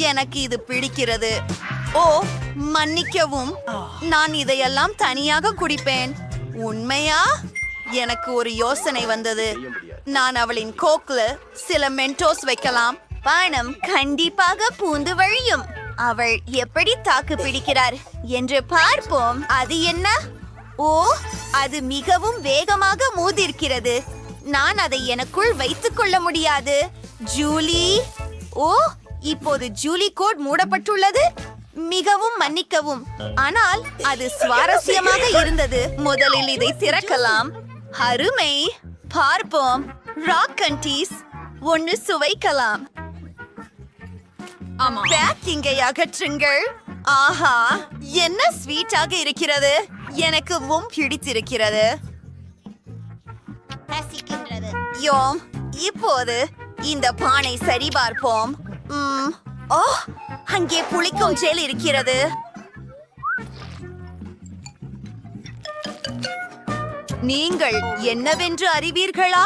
எனக்கு இது பிடிக்கிறது. ஓ மன்னிக்கவும், நான் இதையெல்லாம் தனியாக குடிப்பேன். உண்மையா? எனக்கு ஒரு யோசனை வந்தது. நான் அவளின் கோக்ல சில மென்டோஸ் வைக்கலாம். பணம் கண்டிப்பாக பூந்து வழியும். அவள் எப்படி தாக்கு பிடிக்கிறார் என்று பார்ப்போம். அது என்ன? ஓ, அது மிகவும் வேகமாக மோதிருக்கிறது. நான் அதை எனக்குள் வைத்துக் கொள்ள முடியாது. ஜூலி, ஓ, இப்போது ஜூலி கோட் மூடப்பட்டுள்ளது. மிகவும் மன்னிக்கவும், ஆனால் அது சுவாரஸ்யமாக இருந்தது. முதலில் இதை திறக்கலாம். அருமை. பார்ப்போம். ராக் கண்டீஸ் ஒன்னு சுவைக்கலாம். பேக்கிங்கை அகற்றுங்கள். ஆஹா, என்ன ஸ்வீட்டாக இருக்கிறது. எனக்கும் பிடித்திருக்கிறது. யோம், இப்போது இந்த பானை சரிபார்ப்போம். ஓ, அங்கே புளிக்கும் ஜெல் இருக்கிறது. நீங்கள் என்னவென்று அறிவீர்களா?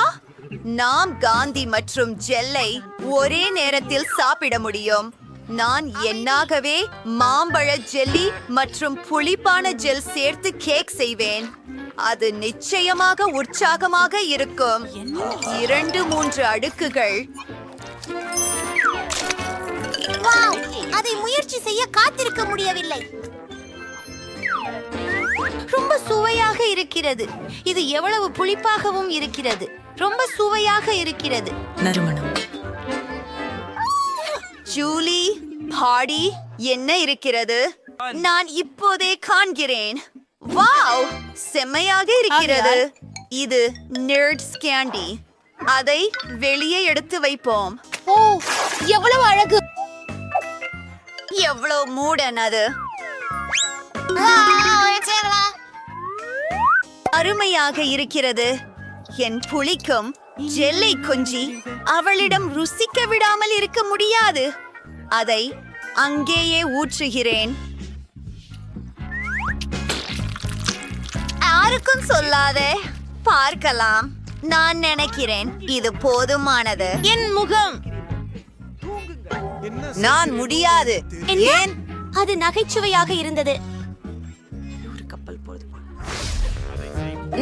நாம் காந்தி மற்றும் ஜெல்லை ஒரே நேரத்தில் சாப்பிட முடியும். நான் என்னாகவே மாம்பழ ஜெல்லி மற்றும் புளிப்பான ஜெல் சேர்த்து கேக் செய்வேன். அது நிச்சயமாக உற்சாகமாக இருக்கும். 2-3 அடுக்குகள். அதை முயற்சி செய்ய காத்திருக்க முடியவில்லை. ரொம்ப சுவையாக இருக்கிறது. இது எவ்வளவு புளிப்பாகவும் இருக்கிறது. ரொம்ப சுவையாக இருக்கிறது. நறுமணம். ஜூலி, பாடி என்ன இருக்கிறது? நான் இப்போதே காண்கிறேன். வாவ், செம்மையாக இருக்கிறது. இது நெர்ட்ஸ் கேண்டி. அதை வெளியே எடுத்து வைப்போம். ஓ, எவ்வளவு அழகு! எவ்வளவு மூடன் அது. அருமையாக இருக்கிறது. என் புளிக்கும் ஜெல்லை கொஞ்சி அவளிடம் ருசிக்க விடாமல் இருக்க முடியாது. அதை அங்கேயே ஊற்றுகிறேன். யாருக்கும் சொல்லாதே. பார்க்கலாம். நான் நினைக்கிறேன் இது போதுமானது. என் முகம். நான் முடியாது. ஏன்? அது நகைச்சுவையாக இருந்தது.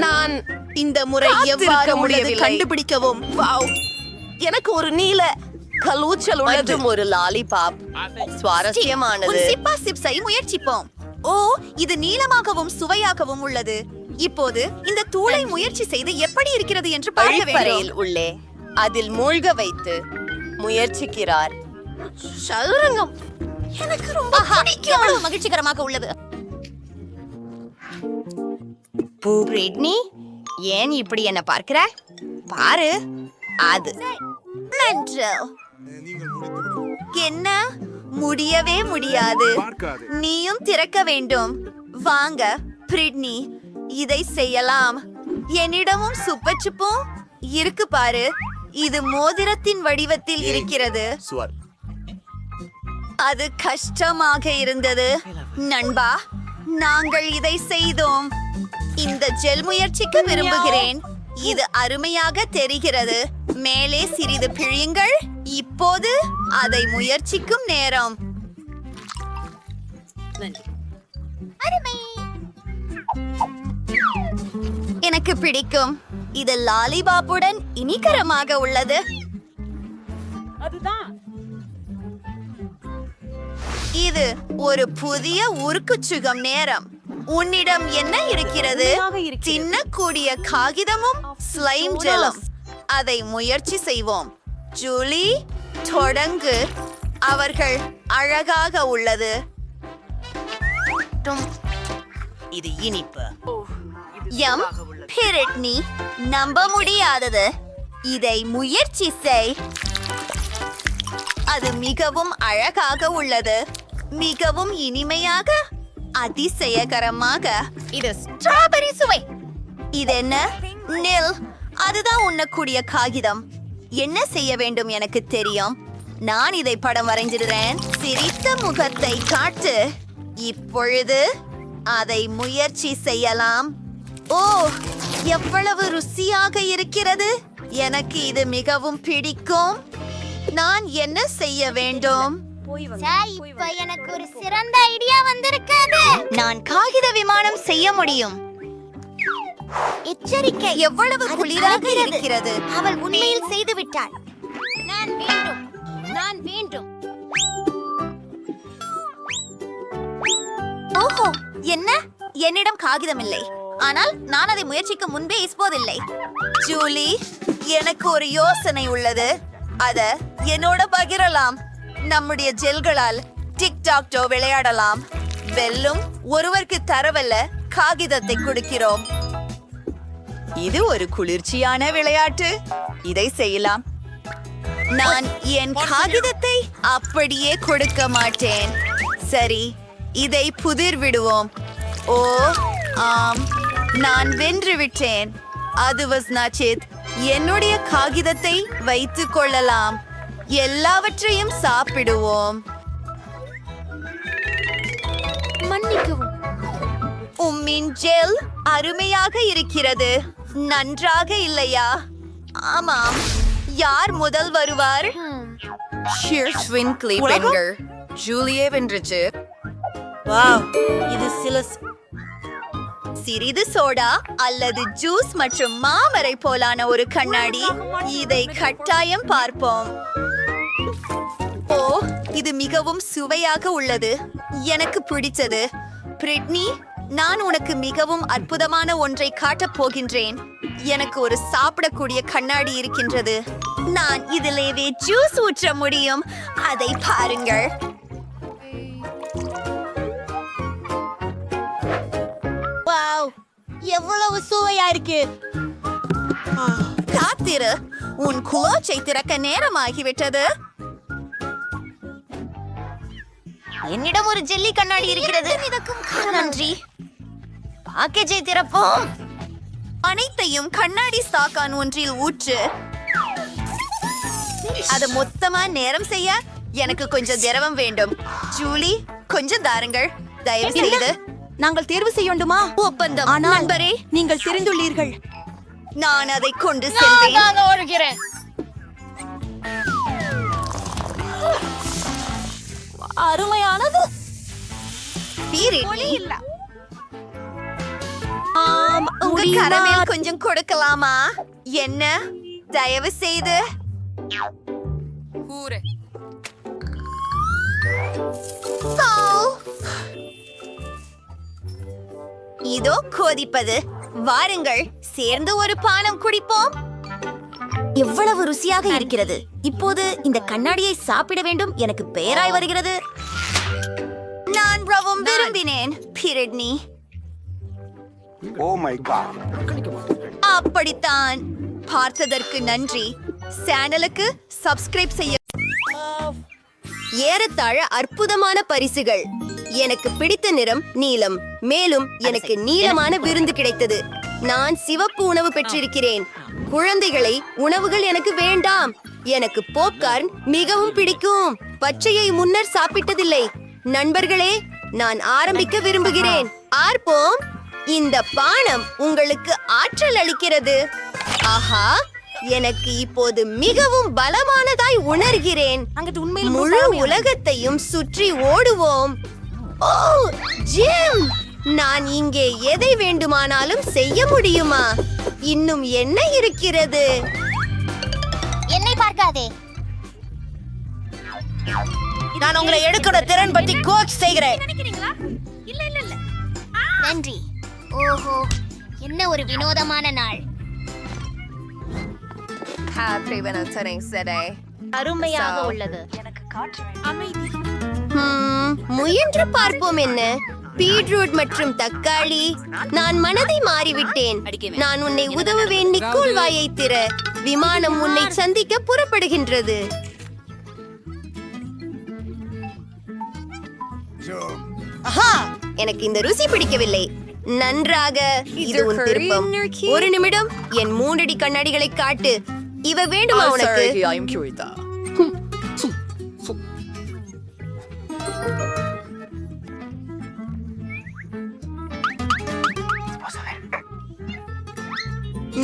நான் இந்த முறை எவ்வாறு உள்ளது கண்டுபிடிக்கவும். வாவ், எனக்கு ஒரு நீல கலூச்சல் உள்ளது. ஒரு லாலிபாப். சுவாரஸ்யமானது. சிப்பா சிப்ஸை முயற்சிப்போம். ஓ, இது நீளமாகவும் சுவையாகவும் உள்ளது. இப்போது இந்த தூளை முயற்சி செய்து எப்படி இருக்கிறது என்று பார்க்க வேண்டும். உள்ளே அதில் மூழ்க வைத்து முயற்சிக்கிறார். சதுரங்கம் எனக்கு ரொம்ப பிடிக்கும். மகிழ்ச்சிகரமாக உள்ளது. பிரிட்னி, ஏன் இப்படி என்ன பார்க்கிற? பாரு, அது நன்று. என்ன? முடியவே முடியாது. நீயும் திறக்க வேண்டும். வாங்க பிரிட்னி, இதை செய்யலாம். என்னிடமும் சுப்பச்சுப்பும் இருக்கு பாரு. இது மோதிரத்தின் வடிவத்தில் இருக்கிறது. அது கஷ்டமாக இருந்தது. நண்பா, நாங்கள் இதை செய்தோம். இந்த ஜெல் முயற்சிக்க விரும்புகிறேன். இது அருமையாக தெரிகிறது. மேலே சிறிது பிழியுங்கள். இப்போது அதை முயற்சிக்கும் நேரம். எனக்கு பிடிக்கும். இது லாலிபாப்புடன் இனிகரமாக உள்ளது. இது ஒரு புதிய உருக்குச்சுகம் நேரம். உன்னிடம் என்ன இருக்கிறது? தின்னக்கூடிய காகிதமும் ஸ்லைம் ஜெலும். அதை முயற்சி செய்வோம். ஜூலி, தொடங்கு. அவர்கள் அழகாக உள்ளது. இது இனிப்பு. எம் பிரிட்னி, நம்ப முடியாதது. இதை முயற்சி செய். அது மிகவும் அழகாக உள்ளது. மிகவும் இனிமையாக, அதிசயகரமாக. இது ஸ்ட்ராபெரி சுவை. இது என்ன? நில். அதுதான் உண்ணக்கூடிய காகிதம். என்ன செய்ய வேண்டும் எனக்கு தெரியும். நான் இதை படம் வரைஞ்சிடுறேன். சிரித்த முகத்தை காட்டு. இப்பொழுது அதை முயற்சி செய்யலாம். ஓ, எவ்வளவு ருசியாக இருக்கிறது. எனக்கு இது மிகவும் பிடிக்கும். நான் என்ன செய்ய வேண்டும்? இப்ப எனக்கு ஒரு சிறந்த ஐடியா வந்திருக்காது. நான் காகித விமானம் செய்ய முடியும். எச்சரிக்கை, எவ்வளவு குளிராக இருக்கிறது. அவள் உண்மையில் செய்து விட்டாள். நான் வேண்டும். ஓஹோ, என்ன? என்னிடம் காகிதம் இல்லை. ஆனால் நான் அதை முயற்சிக்க முன்பே இப்போதில்லை. ஜூலி, எனக்கு ஒரு யோசனை உள்ளது. அத என்னோட பகிரலாம். நம்முடைய ஜெல்களால் டிக்டாக்டோ விளையாடலாம். வெல்லும் ஒருவருக்கு தரவல்ல காகிதத்தை கொடுக்கிறோம். இது ஒரு குளிர்ச்சியான விளையாட்டு. இதை செய்யலாம். நான் என் காகிதத்தை அப்படியே கொடுக்க மாட்டேன். சரி, இதை புதிர் விடுவோம். ஓ ஆம், நான் வென்று விட்டேன். அது வஸ்னாச்சித். என்னுடைய காகிதத்தை வைத்துக் கொள்ளலாம். எல்லாவற்றையும் சாப்பிடுவோம். மன்னிக்கவும். உம்மின் ஜெல் அருமையாக இருக்கிறது. நன்றாக இல்லையா? ஆமாம். யார் முதல் வருவார்? பெண்கள். ஜூலியே வென்றுச்சு. இது சிறிது சோடா அல்லது ஜூஸ் மற்றும் மாமரை போலான ஒரு கண்ணாடி. இதை கட்டாயம் பார்ப்போம். ஓ, இது மிகவும் சுவையாக உள்ளது. எனக்கு பிடித்தது. பிரிட்னி, நான் உனக்கு மிகவும் அற்புதமான ஒன்றை காட்டப் போகின்றேன். எனக்கு ஒரு சாப்பிடக்கூடிய கண்ணாடி இருக்கின்றது. நான் இதிலேயே ஜூஸ் ஊற்ற முடியும். அதை பாருங்கள். எவ்வளவு சுவையா இருக்கு. காத்திரு, உன் குளோச்சை திறக்க நேரமாகிவிட்டது. என்னிடம் ஒரு ஜெல்லி கண்ணாடி இருக்கிறது. நன்றி. பாக்கேஜை திறப்போம். அனைத்தையும் கண்ணாடி ஸ்டாக்கான் ஒன்றில் ஊற்று. அது மொத்தமா நேரம் செய்ய எனக்கு கொஞ்சம் திரவம் வேண்டும். ஜூலி, கொஞ்சம் தாருங்கள் தயவு செய்து. நாங்கள் தேர்வு செய்யண்டுமா? ஒப்பந்தம். நண்பரே, நீங்கள் தெரிந்துள்ளீர்கள். நான் அதை கொண்டு செல்வேன். அருமையானது. உங்க கரமேல் கொஞ்சம் கொடுக்கலாமா? என்ன? தயவு செய்து. இதோ கொதிப்பது. வாருங்கள், சேர்ந்து ஒரு பானம் குடிப்போம். எவ்வளவு ருசியாக இருக்கிறது. இப்போது இந்த கண்ணாடியை சாப்பிட வேண்டும். எனக்கு பெயராய் வருகிறது. நான் ரொம்பவும் விரும்பினேன். பிரிட்னி, அப்படித்தான். பார்த்ததற்கு நன்றி. சேனலுக்கு சப்ஸ்கிரைப் செய்ய. ஏறத்தாழ அற்புதமான பரிசுகள். எனக்கு பிடித்த நிறம் நீலம். மேலும் எனக்கு நீளமான விருந்து கிடைத்தது. நான் சிவப்பு உணவு பெற்றிருக்கிறேன். குழந்தைகளை, உணவுகள் எனக்கு வேண்டாம். எனக்கு பாப்கார்ன் மிகவும் பிடிக்கும். பச்சையை முன்னர் சாப்பிட்டதில்லை. நண்பர்களே, நான் ஆரம்பிக்க விரும்புகிறேன். ஆர்ப்போம். இந்த பானம் உங்களுக்கு ஆற்றல் அளிக்கிறது. ஆஹா, எனக்கு இப்போது மிகவும் பலமானதாய் உணர்கிறேன். முழு உலகத்தையும் சுற்றி ஓடுவோம். ஓ, ஜிம், நான் இங்கே எதை வேண்டுமானாலும் செய்ய முடியுமா? இன்னும் என்ன இருக்கிறது? என்னை பார்க்காதே. நான் உங்களை எடுக்கிற திறன் பற்றி கோச் செய்கிறேன். நன்றி. ஓஹோ, என்ன ஒரு வினோதமான நாள். அருமையாக உள்ளது. முயன்று பார்ப்போம். என்ன பீட்ரூட் மற்றும் தக்காளி. நான் மனதை மாறிவிட்டேன். நான் உன்னை உதவுவேன். நிக்கோல், வாயை திற. விமானம் உன்னை சந்திக்க புறப்படுகின்றது. எனக்கு இந்த ருசி பிடிக்கவில்லை. நன்றாக, இது உன் திருப்பம். ஒரு நிமிடம், என் 3 அடி கண்ணாடிகளை காட்டு. இவ வேண்டுமா உனக்கு?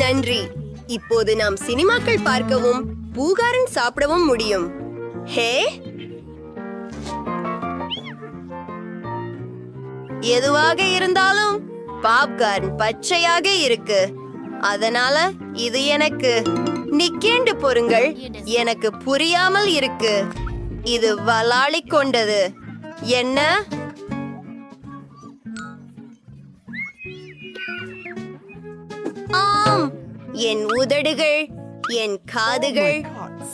நன்றி. இப்போது நாம் சினிமாக்கள் பார்க்கவும் பூகாரன் சாப்பிடவும் முடியும். ஹே, எதுவாக இருந்தாலும் பாப்கார்ன் பச்சையாக இருக்கு. அதனால இது எனக்கு. நிக்கேண்டு பொருங்கள், எனக்கு புரியாமல் இருக்கு. இது வலாளி கொண்டது. என்ன? ஆம், என் உதடுகள், என் காதுகள்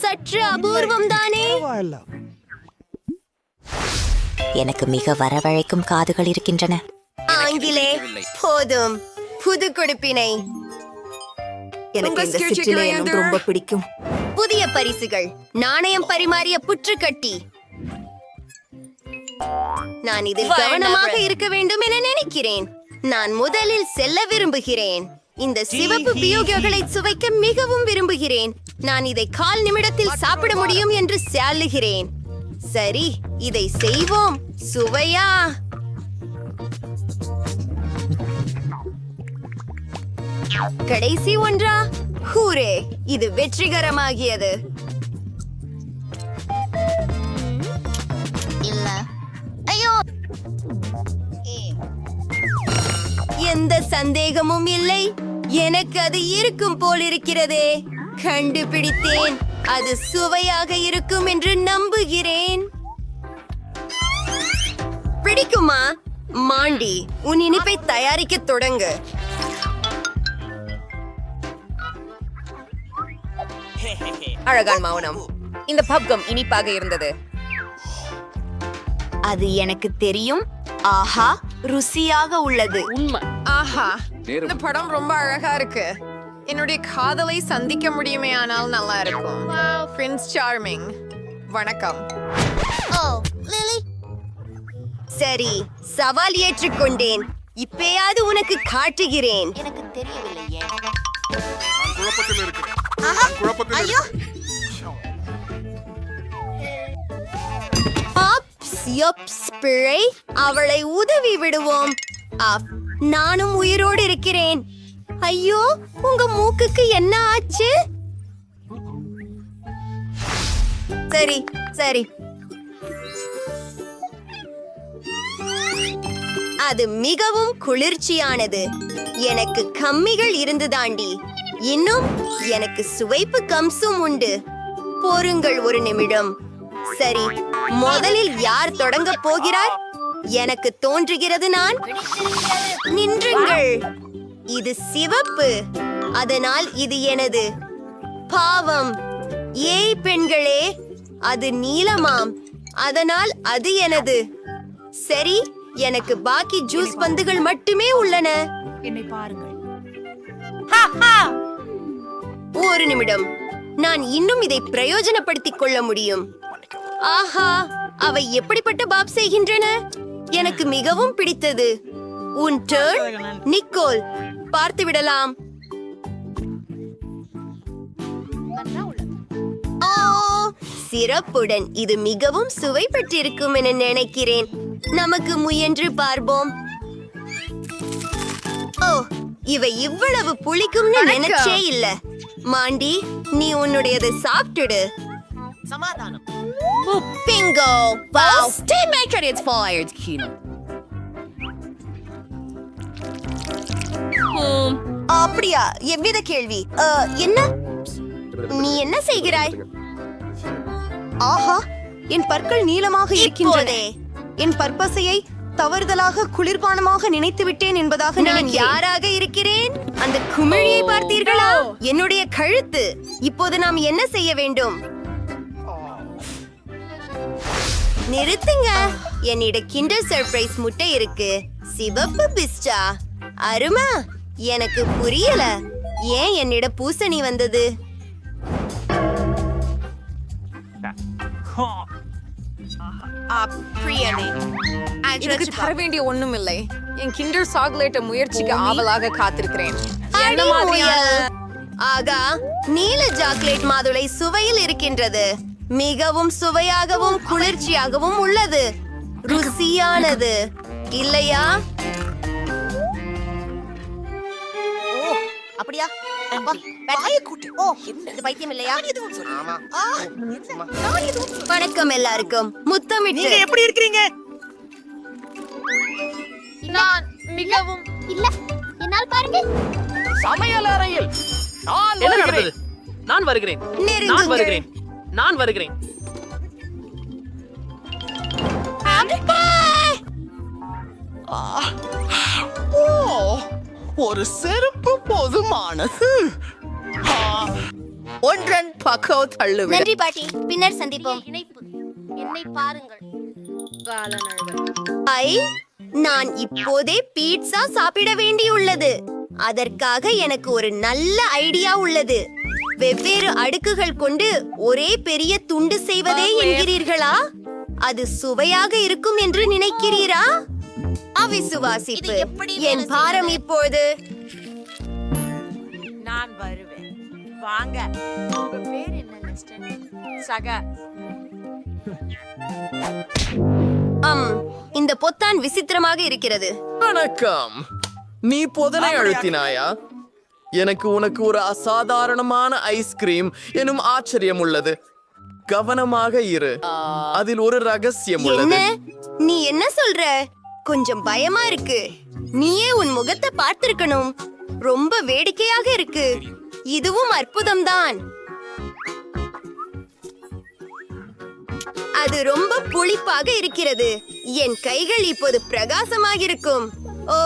சற்று அபூர்வம் தானே. எனக்கு மிக வரவழைக்கும் காதுகள் இருக்கின்றன. ஆங்கிலே போதும். புது கொடுப்பினை. எனக்கு இந்த சிற்றிலை எண்ணம் ரொம்ப பிடிக்கும். புதிய பரிசுகள், நாணயம் பரிமாறிய புற்றுக்கட்டி. நான் இதில் கவனமாக இருக்க வேண்டும் என நினைக்கிறேன். நான் முதலில் செல்ல விரும்புகிறேன். இந்த சிவப்பு பியோகியோகளை சுவைக்க மிகவும் விரும்புகிறேன். நான் இதை 1/4 நிமிடத்தில் சாப்பிட முடியும் என்று சொல்லுகிறேன். சரி, இதை செய்வோம். சுவையா? கடைசி ஒன்றா? ஹூரே, இது வெற்றிகரமாகியது. இல்ல, ஐயோ, எந்த சந்தேகமும் இல்லை. எனக்கு அது இருக்கும் போல் இருக்கிறதே. கண்டுபிடித்தேன். அது சுவையாக இருக்கும் என்று நம்புகிறேன். பிடிக்குமா? மாண்டி, உன் இனிப்பை தயாரிக்க தொடங்கு. அழகான மௌனம். இந்த பப்கம் இனிப்பாக இருந்தது. அது எனக்கு தெரியும். ஆஹா, ருசியாக உள்ளது. ஆஹா, இந்த படம் ரொம்ப அழகா இருக்கு. என்னுடைய காதலை சந்திக்க முடியுமே, ஆனால் நல்லா இருக்கும். பிரின்ஸ் சார்மிங், வணக்கம். ஓ, லிலி, சரி, சவால் ஏற்றுக்கொண்டேன். இப்பயாவது உனக்கு காட்டுகிறேன். எனக்கு தெரியவில்லையே. ஐயோ, அவளை உதவி விடுவோம். நானும் உயிரோடு இருக்கிறேன். ஐயோ, உங்க மூக்குக்கு என்ன ஆச்சு? சரி சரி, அது மிகவும் குளிர்ச்சியானது. எனக்கு கம்மிகள் இருந்து தாண்டி. இன்னும் எனக்கு சுவைப்பு கம்சும் உண்டு. பொறுங்கள் ஒரு நிமிடம். சரி, முதலில் யார் தொடங்க போகிறார்? எனக்கு தோன்றுகிறது நான். நின்றுங்கள். இது சிவப்பு, அதனால் இது எனது. பாவம், ஏய் பெண்களே, அது நீலமாம், அதனால் அது எனது. சரி, எனக்கு பாக்கி ஜூஸ் பந்துகள் மட்டுமே உள்ளன. என்னை பாருங்கள். ஒரு நிமிடம், நான் இன்னும் இதை பிரயோஜனப்படுத்திக் கொள்ள முடியும். ஆஹா, அவை எப்படிப்பட்ட பாப் செய்கின்றன? எனக்கு மிகவும் பிடித்தது. உன் டர்ன், நிக்கோல். பார்த்து விடலாம். ஓ, சிறப்புடன் இது மிகவும் சுவை பெற்றிருக்கும் என நினைக்கிறேன். நமக்கு முயன்று பார்ப்போம். ஓ, இவை இவ்வளவு புளிக்கும்னு நினைச்சே இல்ல. மாண்டி, நீ உன்னுடையதை சாப்பிட்டுடு. சமாதானம். பிங்கோ. வாவ். அப்படியா? எவ்வித கேள்வி? என்ன? நீ என்ன செய்கிறாய்? ஆஹா, என் பற்கள் நீளமாக இருக்கின்றன. என் பற்பசையை தவறுதலாக குளிர்பானமாக நினைத்து விட்டேன் என்பதாக நான் யாராக இருக்கிறேன்? அந்த குமிழியை பார்த்தீர்களா? என்னுடைய கழுத்து. இப்போது நாம் என்ன செய்ய வேண்டும்? நிறுத்துங்க. என்னிடம் கிண்டர் சர்ப்ரைஸ் முட்டை இருக்கு. சிவப்பு பிஸ்டா. அருமா, எனக்கு புரியல. ஏன் என்னிடம் பூசணி வந்தது? எனக்கு தர வேண்டிய ஒண்ணும் இல்லை. என் கிண்டர் சாக்லேட்டை முயற்சிக்க ஆவலாக காத்திருக்கிறேன். என்ன மாதிரியான ஆகா, நீல சாக்லேட் மாதுளை சுவையில் இருக்கின்றது. மிகவும் சுவையாகவும் குளிர்ச்சியாகவும் உள்ளது. ருசியானது இல்லையா? அப்படியா? பைத்தியம் இல்லையா? வணக்கம் எல்லாருக்கும். முத்தமிட்டு எப்படி இருக்கிறீங்க? நான் மிகவும் இல்ல என்னால் பாருங்க. சமையல் அறையில் நான் வருகிறேன். நான் வருகிறேன். ஒரு செருப்பு போதுமானது. ஒன்றன் பக்கம் தள்ளுவேன். நன்றி பாட்டி, பின்னர் சந்திப்போம். என்னை பாருங்கள். நான் இப்போதே பீட்சா சாப்பிட வேண்டியுள்ளது. அதற்காக எனக்கு ஒரு நல்ல ஐடியா உள்ளது. வெவ்வேறு அடுக்குகள் கொண்டு ஒரே பெரிய துண்டு செய்வதே என்கிறீர்களா? அது சுவையாக இருக்கும் என்று நினைக்கிறீரா? அவிசுவாசிப்பு. என் பாரம் இப்போது நான் வருவேன். வாங்க. உங்க பேர் என்ன மிஸ்டர்? சகா. இந்த பொத்தான் விசித்திரமாக இருக்கிறது. வணக்கம். நீ பொதனை அழுத்தினாயா? எனக்கு உனக்கு ஒரு அசாதாரணமான ஐஸ்கிரீம் எனும் ஆச்சரியம் உள்ளது. கவனமாக இரு. அதில் ஒரு ரகசியம் என்ன? உள்ளது. நீ என்ன சொல்ற? கொஞ்சம் பயமா இருக்கு. நீயே உன் முகத்தை பார்த்திருக்கணும். ரொம்ப வேடிக்கையாக இருக்கு. இதுவும் அற்புதம்தான். அது ரொம்ப புளிப்பாக இருக்கிறது. என் கைகள் இப்போது பிரகாசமாக இருக்கும். ஓ,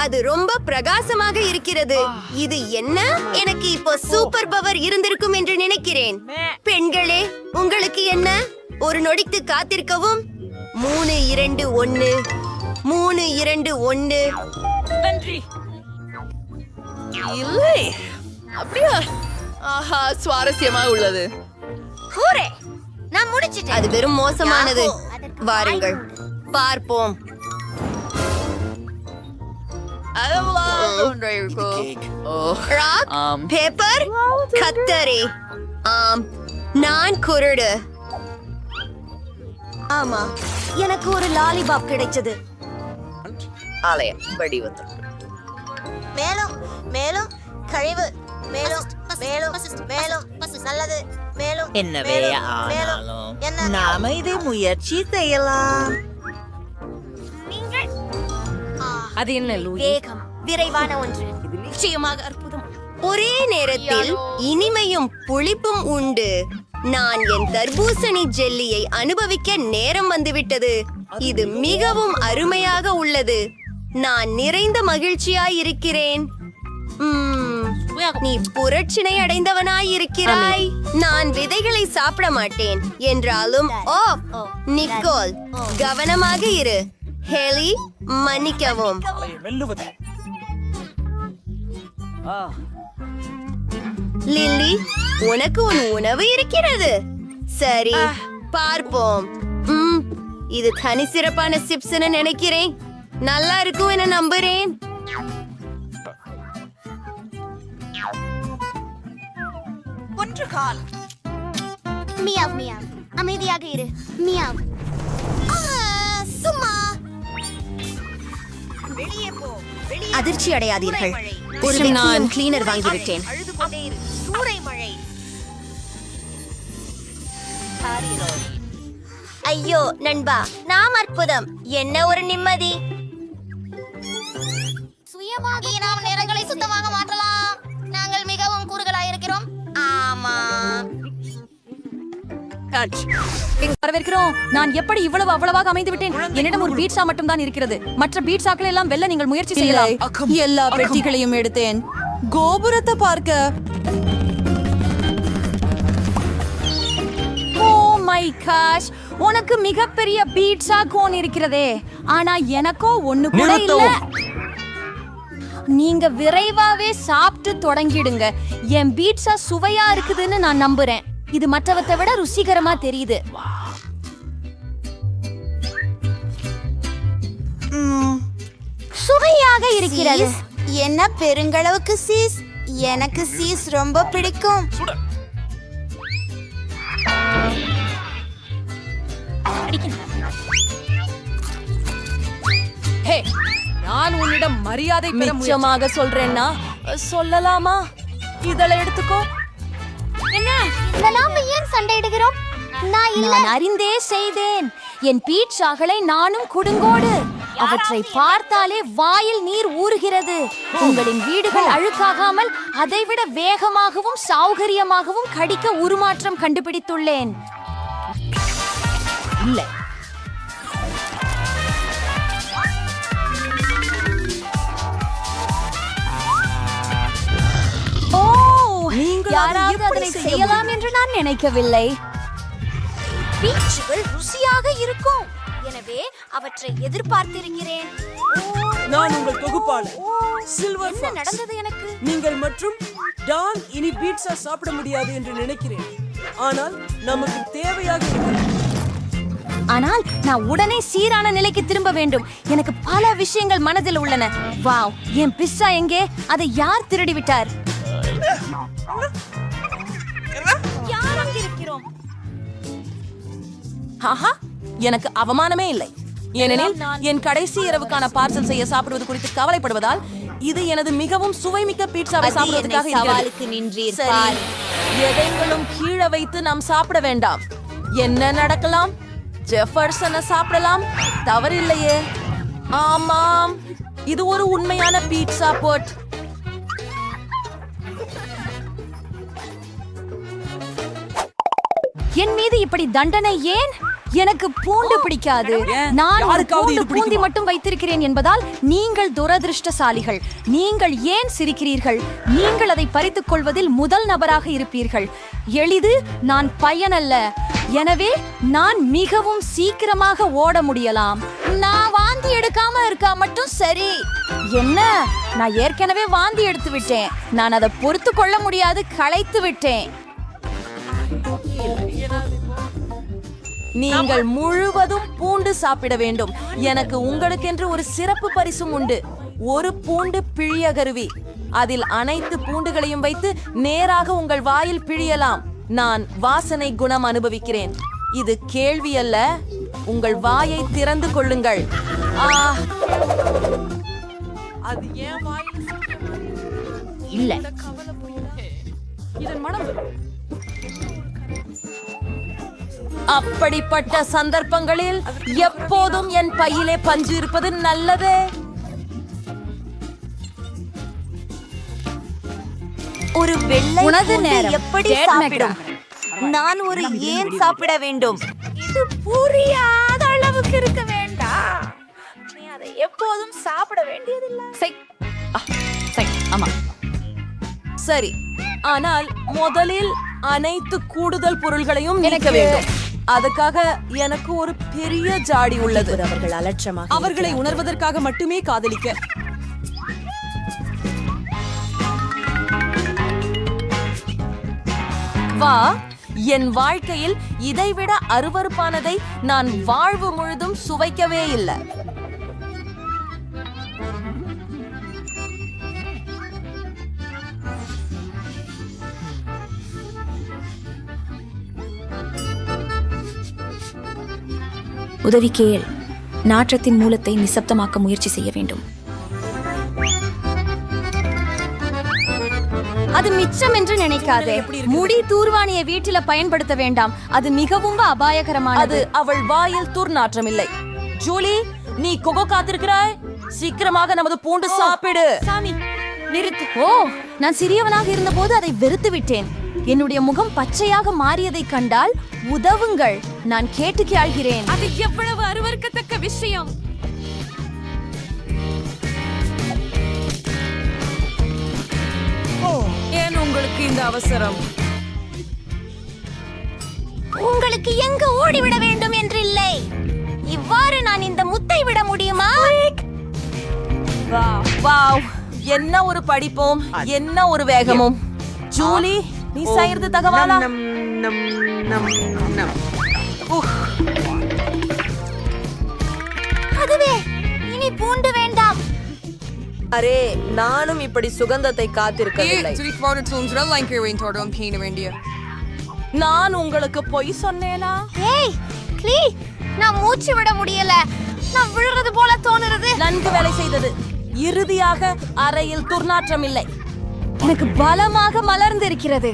அது ரொம்ப பிரகாசமாக இருக்கிறது. இது என்ன? எனக்கு இப்போ சூப்பர் பவர் இருந்திருக்கும் என்று நினைக்கிறேன். பெண்களே, உங்களுக்கு என்ன? ஒரு நொடிக்கு காத்திருக்கவும். 3 2 1 3 2 1. நன்றி. இல்லை. அப்படியா? ஆஹா, சுவாரஸ்யமா உள்ளது. ஹூரே, நான் முடிச்சிட்டேன். அது வெறும் மோசமானது. வாருங்கள் பார்ப்போம். ராக், பேப்பர், கத்தரி. நான் குருடு. ஆமா, எனக்கு ஒரு லாலிபாப் கிடைச்சது. ஆலயம் வடிவத்தில். மேலும் மேலும் கழிவு மேலும் மேலும் மேலும் நல்லது மேலும் என்னவே ஆனாலும் என்ன நாம இதை முயற்சி செய்யலாம். அது என்ன லூயி? வேகம் விரைவான ஒன்று. நிச்சயமாக அற்புதம். ஒரே நேரத்தில் இனிமையும் புளிப்பும் உண்டு. நான் என் தர்பூசணி ஜெல்லியை அனுபவிக்க நேரம் வந்துவிட்டது. இது மிகவும் அருமையாக உள்ளது. நான் நிறைந்த மகிழ்ச்சியாய் இருக்கிறேன். நீ புரட்சினை அடைந்தவனாய் இருக்கிறாய். நான் விதைகளை சாப்பிட மாட்டேன் என்றாலும் நிக்கோல், கவனமாக இரு. ஹெலி, மன்னிக்கவும். லில்லி, உனக்கு உன் உணவு இருக்கிறது. சரி, பார்ப்போம். இது தனி சிறப்பான சிப்ஸ்னு நினைக்கிறேன். நல்லா இருக்கும் என நம்புறேன். ஒன்று கால். மியாவ் மியாவ், அமைதியாக இரு. மியாவ். சும்மா வெளியே போ. அதிர்ச்சி அடையாதீர்கள். ஒரு நான் கிளீனர் வாங்கிவிட்டேன். அழுது கொண்டே இரு. சூறை மழை. ஐயோ நண்பா, நாம் அற்புதம். என்ன ஒரு நிம்மதி. சுயமாக நாம் நேரங்களை சுத்தமாக மாற்றலாம். நாங்கள் மிகவும் கூறுகளாய் இருக்கிறோம். ஆமா. வரவேற்கிறோம். நான் எப்படி இவ்வளவு அவ்வளவாக அமைந்து விட்டேன். என்னிடம் ஒரு பீட்சா மட்டும் தான் இருக்கிறது. மற்ற பீட்சாக்களை எல்லாம் வெல்ல நீங்கள் முயற்சி செய்யலாம். எல்லா பெட்டிகளையும் எடுத்தேன். கோபுரத்தை பார்க்க. ஓ மை காஷ், உனக்கு மிகப்பெரிய பீட்சா கோன் இருக்கிறதே, ஆனா எனக்கோ ஒண்ணு கூட இல்ல. நீங்க விரைவாவே சாப்பிட்டு தொடங்கிடுங்க. என் பீட்சா சுவையா இருக்குதுன்னு நான் நம்புறேன். இது மற்றவத்தை விட ருசிகரமா தெரியுது. சுவையாக இருக்கிறது. என்ன பெருங்களவுக்கு சீஸ். எனக்கு சீஸ் ரொம்ப பிடிக்கும். ஹே, நான் உன்னிடம் மரியாதை மிச்சமாக சொல்றேன்னா சொல்லலாமா? இதெல்லாம் எடுத்துக்கோ. என்ன நாம ஏன் சண்டையிடுகிறோம்? நான் அறிந்தே செய்தேன். என் பீட்சாக்களை நானும் குடுங்கோடு. அவற்றை பார்த்தாலே வாயில் நீர் ஊறுகிறது. உங்களின் வீடுகள் அழுக்காகாமல் அதைவிட வேகமாகவும் சௌகரியமாகவும் கடிக்க உருமாற்றம் கண்டுபிடித்துள்ளேன். இல்லை, யாராவது அதனை செய்யலாம் என்று நான் நினைக்கவில்லை. பீட்சுகள் ருசியாக இருக்கும். எனவே அவற்றை எதிர்பார்த்திருக்கிறேன். நான் உங்கள் தொகுப்பாளர் சில்வர். என்ன நடந்தது எனக்கு? நீங்கள் மற்றும் டான் இனி பீட்சா சாப்பிட முடியாது என்று நினைக்கிறேன். ஆனால் நமக்கு தேவையாக இருக்கிறது. ஆனால் நான் உடனே சீரான நிலைக்கு திரும்ப வேண்டும். எனக்கு பல விஷயங்கள் மனதில் உள்ளன. வாவ், என் பிஸ்ஸா எங்கே? அதை யார் திருடி விட்டார்? யார் அங்கிருக்கிறோம்? ஆஹா, எனக்கு அவமானமே இல்லை. ஏனெனில் என் கடைசி இரவுக்கான பார்சல் செய்ய சாப்பிடுவது குறித்து கவலைப்படுவதால் இது எனது மிகவும் சுவைமிக்க பீட்சாவை சாப்பிடுவதற்காக இருக்கிறது. சரி, எதைங்களும் கீழே வைத்து நாம் சாப்பிட வேண்டாம். என்ன நடக்கலாம்? ஜெஃபர்சனை சாப்பிடலாம், தவறில்லையே. ஆமாம், இது ஒரு உண்மையான பீட்சா போட். என் மீது இப்படி தண்டனை ஏன்? எனக்கு பூண்டு பிடிக்காது. நான் ஒரு பூந்தி மட்டும் வைத்திருக்கிறேன் என்பதால் நீங்கள் துரதிருஷ்டசாலிகள். நீங்கள் ஏன் சிரிக்கிறீர்கள்? நீங்கள் அதை பறித்துக் கொள்வதில் முதல் நபராக இருப்பீர்கள். எளிது, நான் பையனல்ல. எனவே நான் மிகவும் சீக்கிரமாக ஓட முடியலாம். நான் வாந்தி எடுக்காம இருக்கா மட்டும் சரி. என்ன? நான் ஏற்கனவே வாந்தி எடுத்து விட்டேன். நான் அதை பொறுத்து கொள்ள முடியாது, களைத்து விட்டேன். நீங்கள் முழுவதும் பூண்டு சாப்பிட வேண்டும். எனக்கு உங்களுக்கென்று ஒரு சிறப்பு பரிசும் உண்டு. ஒரு பூண்டு பிழிய கருவி. அதில் அனைத்து பூண்டுகளையும் வைத்து நேராக உங்கள் வாயில் பிழியலாம். நான் வாசனை குணம் அனுபவிக்கிறேன். இது கேள்வி அல்ல. உங்கள் வாயை திறந்து கொள்ளுங்கள். அது ஏன் வாயில் இல்ல, இதன் மனம். அப்படிப்பட்ட சந்தர்ப்பங்களில் எப்போதும் என் பையிலே பஞ்சு இருப்பது நல்லது. ஒரு வெள்ளை உனது பூண்டு நேரம். எப்படி Dead சாப்பிடும்? நான் ஒரு ஏன் சாப்பிட வேண்டும்? இது புரியாத அளவுக்கு இருக்க வேண்டாம். நீ அதை எப்போதும் சாப்பிட வேண்டியதில்லை. ஆமா, சரி, ஆனால் முதலில் அனைத்து கூடுதல் பொருள்களையும் நீக்க வேண்டும். அதுக்காக எனக்கு ஒரு பெரிய ஜாடி உள்ளது. அவர்கள் அலட்சமாக அவர்களை உணர்வதற்காக மட்டுமே காதலிக்க. வா, என் வாழ்க்கையில் இதைவிட அருவருப்பானதை நான் வாழ்வு முழுதும் சுவைக்கவே இல்லை. உதவி கேள். நாற்றத்தின் மூலத்தை நிசப்தமாக்க முயற்சி செய்ய வேண்டும். அது மிச்சம் என்று நினைக்காதே. முடி தூர்வாணியை வீட்டில பயன்படுத்த வேண்டாம். அது மிகவும் அபாயகரமானது. அது அவள் வாயில் துர்நாற்றம் இல்லை. ஜூலி, நீ கொகோ காத்திருக்கிறாய். சீக்கிரமாக நமது பூண்டு சாப்பிடு. சாமி, நிறுத்து. ஓ, நான் சிறியவனாக இருந்தபோது அதை வெறுத்து விட்டேன். என்னுடைய முகம் பச்சையாக மாறியதை கண்டால் உதவுங்கள். நான் கேட்டு கேள்கிறேன். அது எவ்வளவு அருவருக்கத்தக்க விஷயம். ஏன் உங்களுக்கு இந்த அவசரம்? உங்களுக்கு எங்க ஓடிவிட வேண்டும் என்று இல்லை. இவ்வாறு நான் இந்த முத்தை விட முடியுமா? வாவ், என்ன ஒரு படிப்போம், என்ன ஒரு வேகமும். ஜூலி, நீ செய்யறது தகவலா? அதுவே இனி பூண்டு வேண்டாம். அரே, நானும் இப்படி சுகந்தத்தை காத்திருக்கவில்லை. நான் உங்களுக்கு பொய் சொன்னேனா? ஏய் க்ளீ, நான் மூச்சு விட முடியல. நான் விழுறது போல தோணுறது. நன்கு வேலை செய்தது. இறுதியாக அறையில் துர்நாற்றம் இல்லை. எனக்கு பலமாக மலர்ந்திருக்கிறது.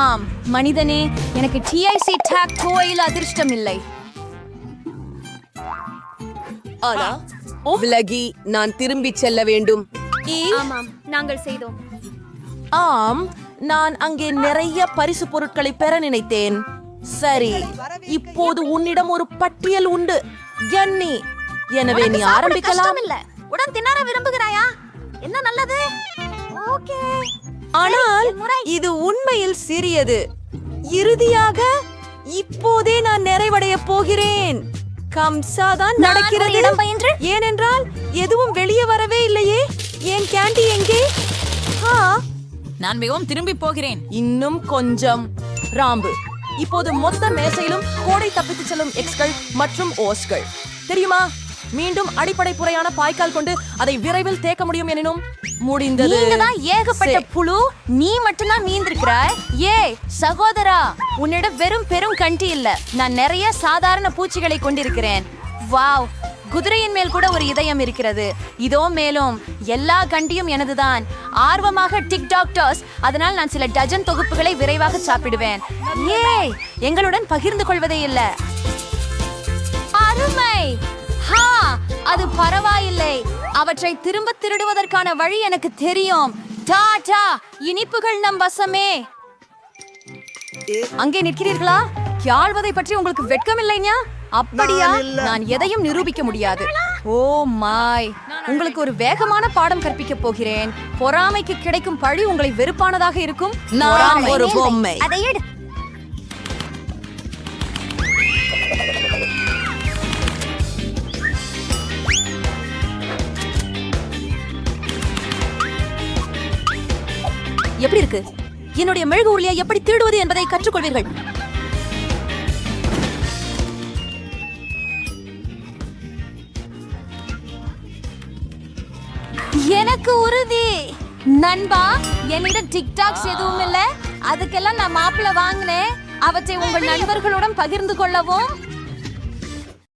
ஆம் மனிதனே, எனக்கு டிஐசி டாக் கோயில் அதிர்ஷ்டம் இல்லை. ஆனா விலகி நான் திரும்பி செல்ல வேண்டும். ஆமாம், நாங்கள் செய்தோம். ஆம், நான் அங்கே நிறைய பரிசு பொருட்களை பெற நினைத்தேன். சரி, இப்போது உன்னிடம் ஒரு பட்டியல் உண்டு ஜன்னி. எனவே நீ ஆரம்பிக்கலாம். இல்ல, உடன் திணற விரும்புகிறாயா? என்ன நல்லது. ஓகே. ஆனால் இது உண்மையில் சிறியது. இறுதியாக இப்போதே நான் நிறைவடைய போகிறேன். கம்சாதான் நடக்கிறது. ஏனென்றால் எதுவும் வெளியே வரவே இல்லையே. என் கேண்டி எங்கே? நான் மிகவும் திரும்பி போகிறேன். இன்னும் கொஞ்சம். ராம்பு, இப்போது மொத்த மேசையிலும் கோடை தப்பித்து செல்லும் எக்ஸ்கள் மற்றும் ஓஸ்கள் தெரியுமா? மீண்டும் அடிப்படை புறையான பாய்க்கால் கொண்டு அதை விரைவில் தேக்க முடியும் எனினும் முடிந்தது. நீங்கதான் ஏகப்பட்ட புழு. நீ மட்டும்தான் நீந்திருக்கிறாய். சகோதரா, உன்னிடம் வெறும் பெரும் கண்டி இல்ல. நான் நிறைய சாதாரண பூச்சிகளை கொண்டிருக்கிறேன். வாவ், குதிரையின் மேல் கூட ஒரு இதயம் இருக்கிறது. இதோ மேலும் எல்லா கண்டியும் எனதுதான். ஆர்வமாக டிக் டாக்டர்ஸ். அதனால் நான் சில டஜன் தொகுப்புகளை விரைவாக சாப்பிடுவேன். எங்களுடன் பகிர்ந்து கொள்வதே இல்ல. அருமை. அது பரவாயில்லை. அவற்றை திரும்ப திருடுவதற்கான வழி எனக்கு தெரியும். டாடா, இனிப்புகள் நம் வசமே. அங்கே நிற்கிறீர்களா? ஆள்வதை பற்றி உங்களுக்கு வெட்கம் இல்லையா? அப்படியா? நான் எதையும் நிரூபிக்க முடியாது. ஓ மாய், உங்களுக்கு ஒரு வேகமான பாடம் கற்பிக்க போகிறேன். பொறாமைக்கு கிடைக்கும் பழி உங்களை வெறுப்பானதாக இருக்கும். நான் ஒரு பொம்மை. அதை எடு. எப்படி இருக்கு? என்னுடைய மெழுகு உருளையை எப்படி திருடுவது என்பதை கற்றுக்கொள்வீர்கள். எனக்கு உறுதி நண்பா. என்னிடம் டிக்டாக்ஸ் எதுவும் இல்ல. அதுக்கெல்லாம் நான் மாப்பிள்ள வாங்கினேன். அவற்றை உங்கள் நண்பர்களுடன் பகிர்ந்து கொள்ளவும்.